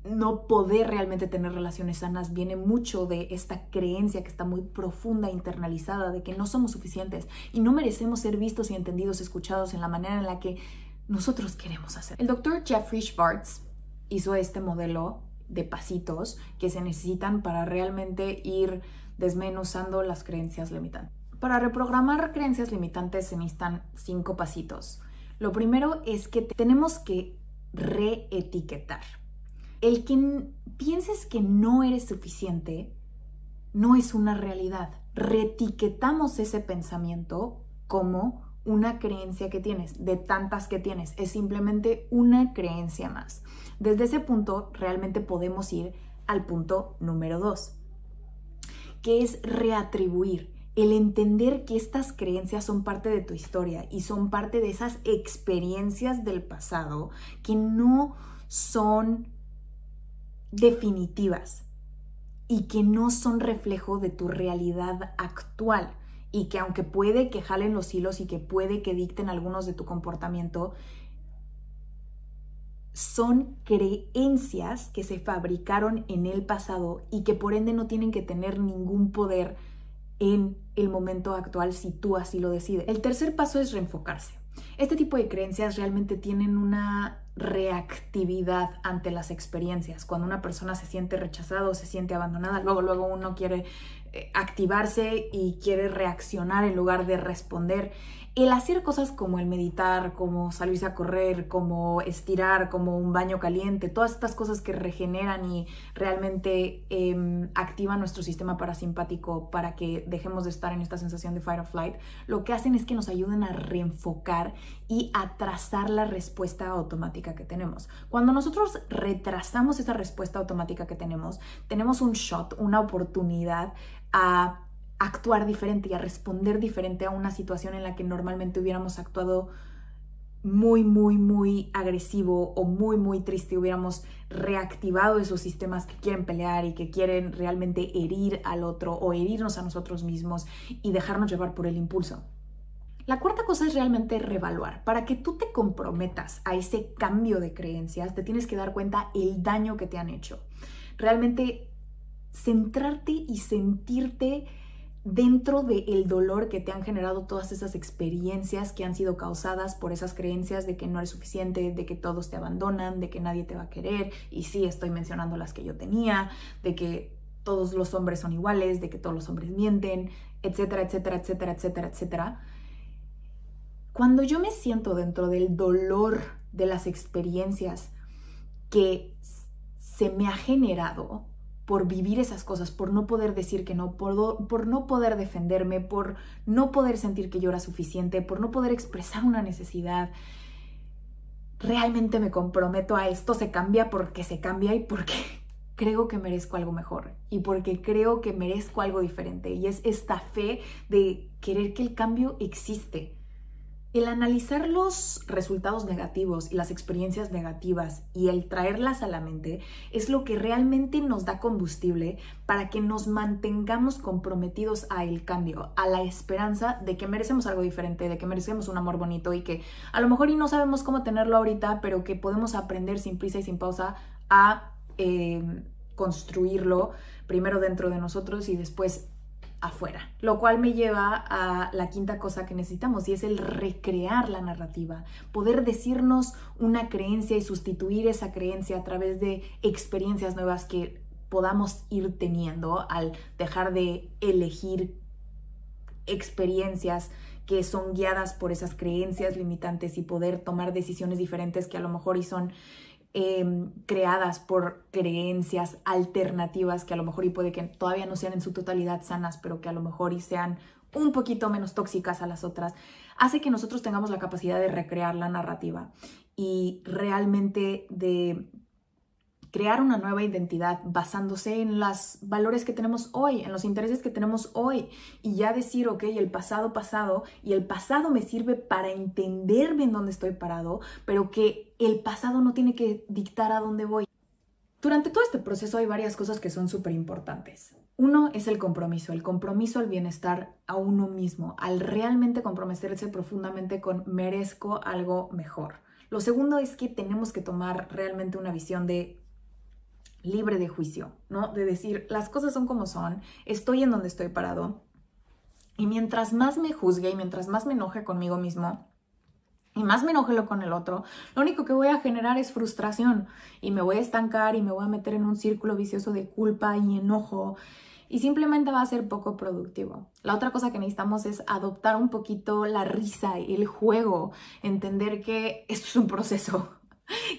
no poder realmente tener relaciones sanas viene mucho de esta creencia que está muy profunda, internalizada, de que no somos suficientes y no merecemos ser vistos y entendidos, escuchados en la manera en la que nosotros queremos hacer. El doctor Jeffrey Schwartz hizo este modelo de pasitos que se necesitan para realmente ir desmenuzando las creencias limitantes. Para reprogramar creencias limitantes se necesitan 5 pasitos. Lo primero es que tenemos que reetiquetar. El que pienses que no eres suficiente no es una realidad. Reetiquetamos ese pensamiento como una creencia que tienes, de tantas que tienes. Es simplemente una creencia más. Desde ese punto realmente podemos ir al punto número 2, que es reatribuir. El entender que estas creencias son parte de tu historia y son parte de esas experiencias del pasado que no son definitivas y que no son reflejo de tu realidad actual y que aunque puede que jalen los hilos y que puede que dicten algunos de tu comportamiento, son creencias que se fabricaron en el pasado y que por ende no tienen que tener ningún poder en el momento actual si tú así lo decides. El tercer paso es reenfocarse. Este tipo de creencias realmente tienen una reactividad ante las experiencias. Cuando una persona se siente rechazada o se siente abandonada, luego uno quiere activarse y quiere reaccionar en lugar de responder. El hacer cosas como el meditar, como salirse a correr, como estirar, como un baño caliente, todas estas cosas que regeneran y realmente activan nuestro sistema parasimpático para que dejemos de estar en esta sensación de fight or flight, lo que hacen es que nos ayuden a reenfocar y a trazar la respuesta automática que tenemos. Cuando nosotros retrasamos esa respuesta automática que tenemos un shot, una oportunidad a actuar diferente y a responder diferente a una situación en la que normalmente hubiéramos actuado muy agresivo o muy triste, hubiéramos reactivado esos sistemas que quieren pelear y que quieren realmente herir al otro o herirnos a nosotros mismos y dejarnos llevar por el impulso. La cuarta cosa es realmente reevaluar. Para que tú te comprometas a ese cambio de creencias, te tienes que dar cuenta el daño que te han hecho. Realmente centrarte y sentirte dentro del dolor que te han generado todas esas experiencias que han sido causadas por esas creencias de que no eres suficiente, de que todos te abandonan, de que nadie te va a querer, y sí, estoy mencionando las que yo tenía, de que todos los hombres son iguales, de que todos los hombres mienten, etcétera. Cuando yo me siento dentro del dolor de las experiencias que se me ha generado por vivir esas cosas, por no poder decir que no, por no poder defenderme, por no poder sentir que yo era suficiente, por no poder expresar una necesidad, realmente me comprometo a esto se cambia porque se cambia y porque creo que merezco algo mejor y porque creo que merezco algo diferente. Y es esta fe de querer que el cambio existe. El analizar los resultados negativos y las experiencias negativas y el traerlas a la mente es lo que realmente nos da combustible para que nos mantengamos comprometidos a el cambio, a la esperanza de que merecemos algo diferente, de que merecemos un amor bonito y que a lo mejor y no sabemos cómo tenerlo ahorita, pero que podemos aprender sin prisa y sin pausa a construirlo primero dentro de nosotros y después afuera, lo cual me lleva a la quinta cosa que necesitamos y es el recrear la narrativa, poder decirnos una creencia y sustituir esa creencia a través de experiencias nuevas que podamos ir teniendo al dejar de elegir experiencias que son guiadas por esas creencias limitantes y poder tomar decisiones diferentes que a lo mejor y son creadas por creencias alternativas que a lo mejor y puede que todavía no sean en su totalidad sanas, pero que a lo mejor y sean un poquito menos tóxicas a las otras, hace que nosotros tengamos la capacidad de recrear la narrativa y realmente de crear una nueva identidad basándose en los valores que tenemos hoy, en los intereses que tenemos hoy y ya decir, ok, el pasado y el pasado me sirve para entenderme en dónde estoy parado, pero que el pasado no tiene que dictar a dónde voy. Durante todo este proceso hay varias cosas que son súper importantes. Uno es el compromiso al bienestar a uno mismo, al realmente comprometerse profundamente con merezco algo mejor. Lo segundo es que tenemos que tomar realmente una visión libre de juicio, ¿no? De decir, las cosas son como son, estoy en donde estoy parado y mientras más me juzgue y mientras más me enoje conmigo mismo y más me enoje con el otro, lo único que voy a generar es frustración y me voy a estancar y me voy a meter en un círculo vicioso de culpa y enojo y simplemente va a ser poco productivo. La otra cosa que necesitamos es adoptar un poquito la risa y el juego, entender que esto es un proceso,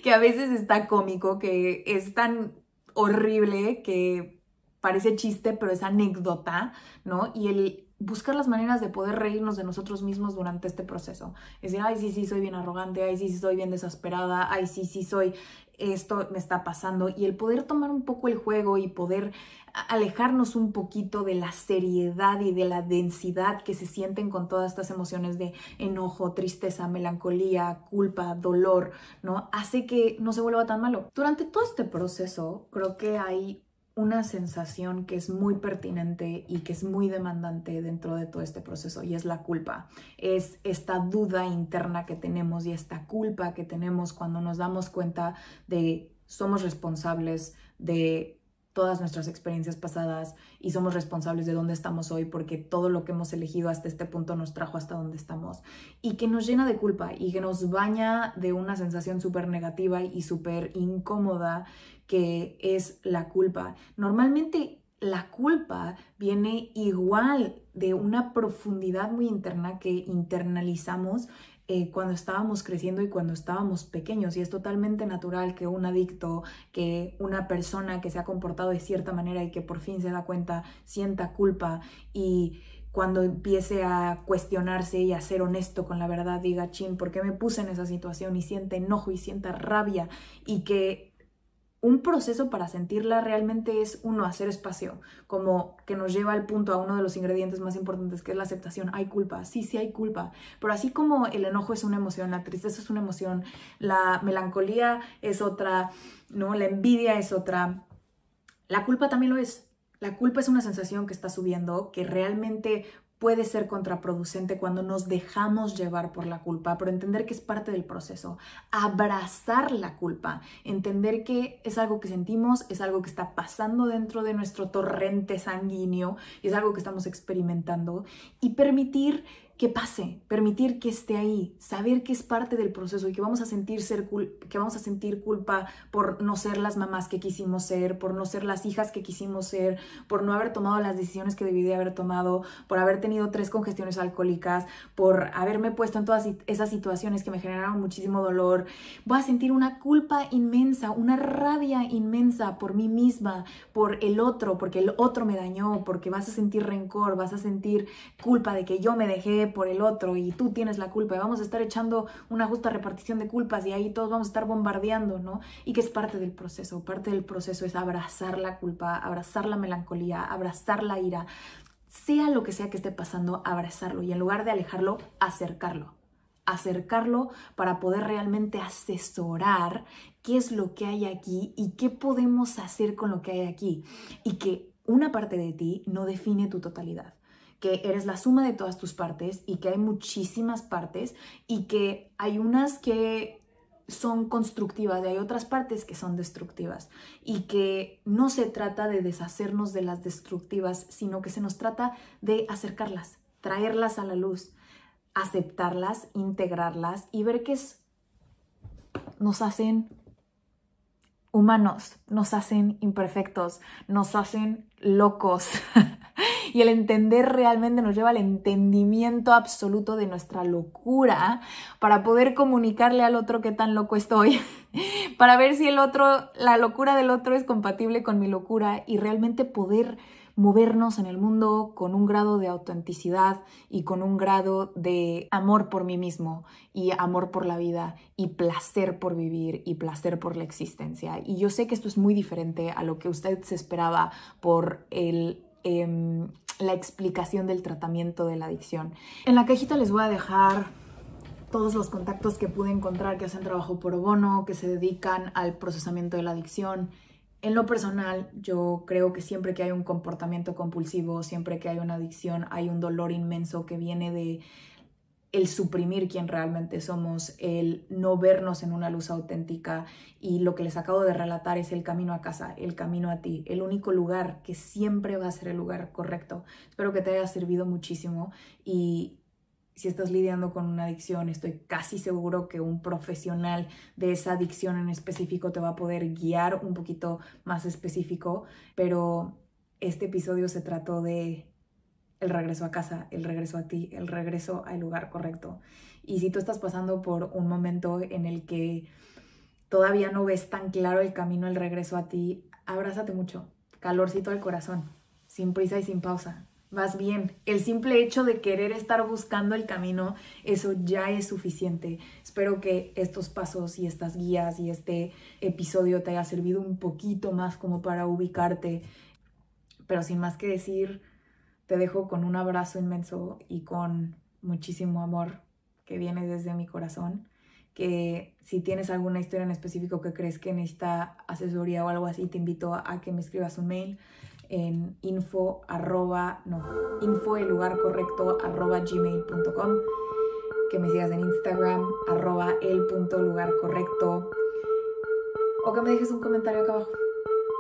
que a veces está cómico, que es tan horrible que parece chiste, pero es anécdota, ¿no? Y el buscar las maneras de poder reírnos de nosotros mismos durante este proceso. Es decir, ay, sí, soy bien arrogante, ay, sí, soy bien desesperada, ay, sí, soy, esto me está pasando. Y el poder tomar un poco el juego y poder alejarnos un poquito de la seriedad y de la densidad que se sienten con todas estas emociones de enojo, tristeza, melancolía, culpa, dolor, ¿no? Hace que no se vuelva tan malo. Durante todo este proceso, creo que hay una sensación que es muy pertinente y que es muy demandante dentro de todo este proceso y es la culpa. Es esta duda interna que tenemos y esta culpa que tenemos cuando nos damos cuenta de somos responsables de todas nuestras experiencias pasadas y somos responsables de dónde estamos hoy porque todo lo que hemos elegido hasta este punto nos trajo hasta donde estamos y que nos llena de culpa y que nos baña de una sensación súper negativa y súper incómoda que es la culpa. Normalmente la culpa viene igual de una profundidad muy interna que internalizamos cuando estábamos creciendo y cuando estábamos pequeños y es totalmente natural que un adicto, que una persona que se ha comportado de cierta manera y que por fin se da cuenta sienta culpa y cuando empiece a cuestionarse y a ser honesto con la verdad diga, chin, ¿por qué me puse en esa situación? Y sienta enojo y sienta rabia y que un proceso para sentirla realmente es uno, hacer espacio, como que nos lleva al punto, a uno de los ingredientes más importantes que es la aceptación. Hay culpa, sí hay culpa, pero así como el enojo es una emoción, la tristeza es una emoción, la melancolía es otra, ¿no? La envidia es otra, la culpa también lo es. La culpa es una sensación que está subiendo, que realmente puede ser contraproducente cuando nos dejamos llevar por la culpa, pero entender que es parte del proceso, abrazar la culpa, entender que es algo que sentimos, es algo que está pasando dentro de nuestro torrente sanguíneo, es algo que estamos experimentando y permitir que pase, permitir que esté ahí, saber que es parte del proceso y que vamos a sentir culpa por no ser las mamás que quisimos ser, por no ser las hijas que quisimos ser, por no haber tomado las decisiones que debí de haber tomado, por haber tenido 3 congestiones alcohólicas, por haberme puesto en todas esas situaciones que me generaron muchísimo dolor. Voy a sentir una culpa inmensa, una rabia inmensa por mí misma, por el otro, porque el otro me dañó, porque vas a sentir rencor, vas a sentir culpa de que yo me dejé por el otro y tú tienes la culpa y vamos a estar echando una justa repartición de culpas y ahí todos vamos a estar bombardeando, ¿no? Y que es parte del proceso es abrazar la culpa, abrazar la melancolía, abrazar la ira, sea lo que sea que esté pasando, abrazarlo y en lugar de alejarlo, acercarlo. acercarlo para poder realmente asesorar qué es lo que hay aquí y qué podemos hacer con lo que hay aquí. Y que una parte de ti no define tu totalidad, que eres la suma de todas tus partes y que hay muchísimas partes y que hay unas que son constructivas y hay otras partes que son destructivas y que no se trata de deshacernos de las destructivas, sino que se nos trata de acercarlas, traerlas a la luz, aceptarlas, integrarlas y ver que nos hacen humanos, nos hacen imperfectos, nos hacen locos. Y el entender realmente nos lleva al entendimiento absoluto de nuestra locura para poder comunicarle al otro qué tan loco estoy, para ver si la locura del otro es compatible con mi locura y realmente poder movernos en el mundo con un grado de autenticidad y con un grado de amor por mí mismo y amor por la vida y placer por vivir y placer por la existencia. Y yo sé que esto es muy diferente a lo que usted se esperaba por la explicación del tratamiento de la adicción. En la cajita les voy a dejar todos los contactos que pude encontrar que hacen trabajo pro bono, que se dedican al procesamiento de la adicción. En lo personal, yo creo que siempre que hay un comportamiento compulsivo, siempre que hay una adicción, hay un dolor inmenso que viene de el suprimir quién realmente somos, el no vernos en una luz auténtica, y lo que les acabo de relatar es el camino a casa, el camino a ti, el único lugar que siempre va a ser el lugar correcto. Espero que te haya servido muchísimo y si estás lidiando con una adicción, estoy casi seguro que un profesional de esa adicción en específico te va a poder guiar un poquito más específico, pero este episodio se trató de el regreso a casa, el regreso a ti, el regreso al lugar correcto. Y si tú estás pasando por un momento en el que todavía no ves tan claro el camino, el regreso a ti, abrázate mucho, calorcito al corazón, sin prisa y sin pausa. Vas bien. El simple hecho de querer estar buscando el camino, eso ya es suficiente. Espero que estos pasos y estas guías y este episodio te haya servido un poquito más como para ubicarte. Pero sin más que decir, te dejo con un abrazo inmenso y con muchísimo amor que viene desde mi corazón. Que si tienes alguna historia en específico que crees que necesita asesoría o algo así, te invito a que me escribas un mail en info@gmail.com, que me sigas en Instagram @el.lugarcorrecto o que me dejes un comentario acá abajo.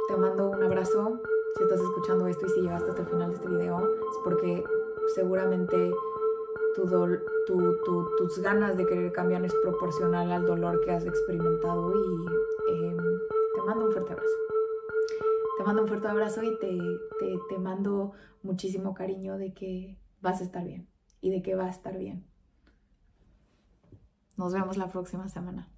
Te mando un abrazo. Si estás escuchando esto y si llegaste hasta el final de este video, es porque seguramente tus ganas de querer cambiar es proporcional al dolor que has experimentado y te mando un fuerte abrazo. Te mando un fuerte abrazo y te mando muchísimo cariño de que vas a estar bien y de que va a estar bien. Nos vemos la próxima semana.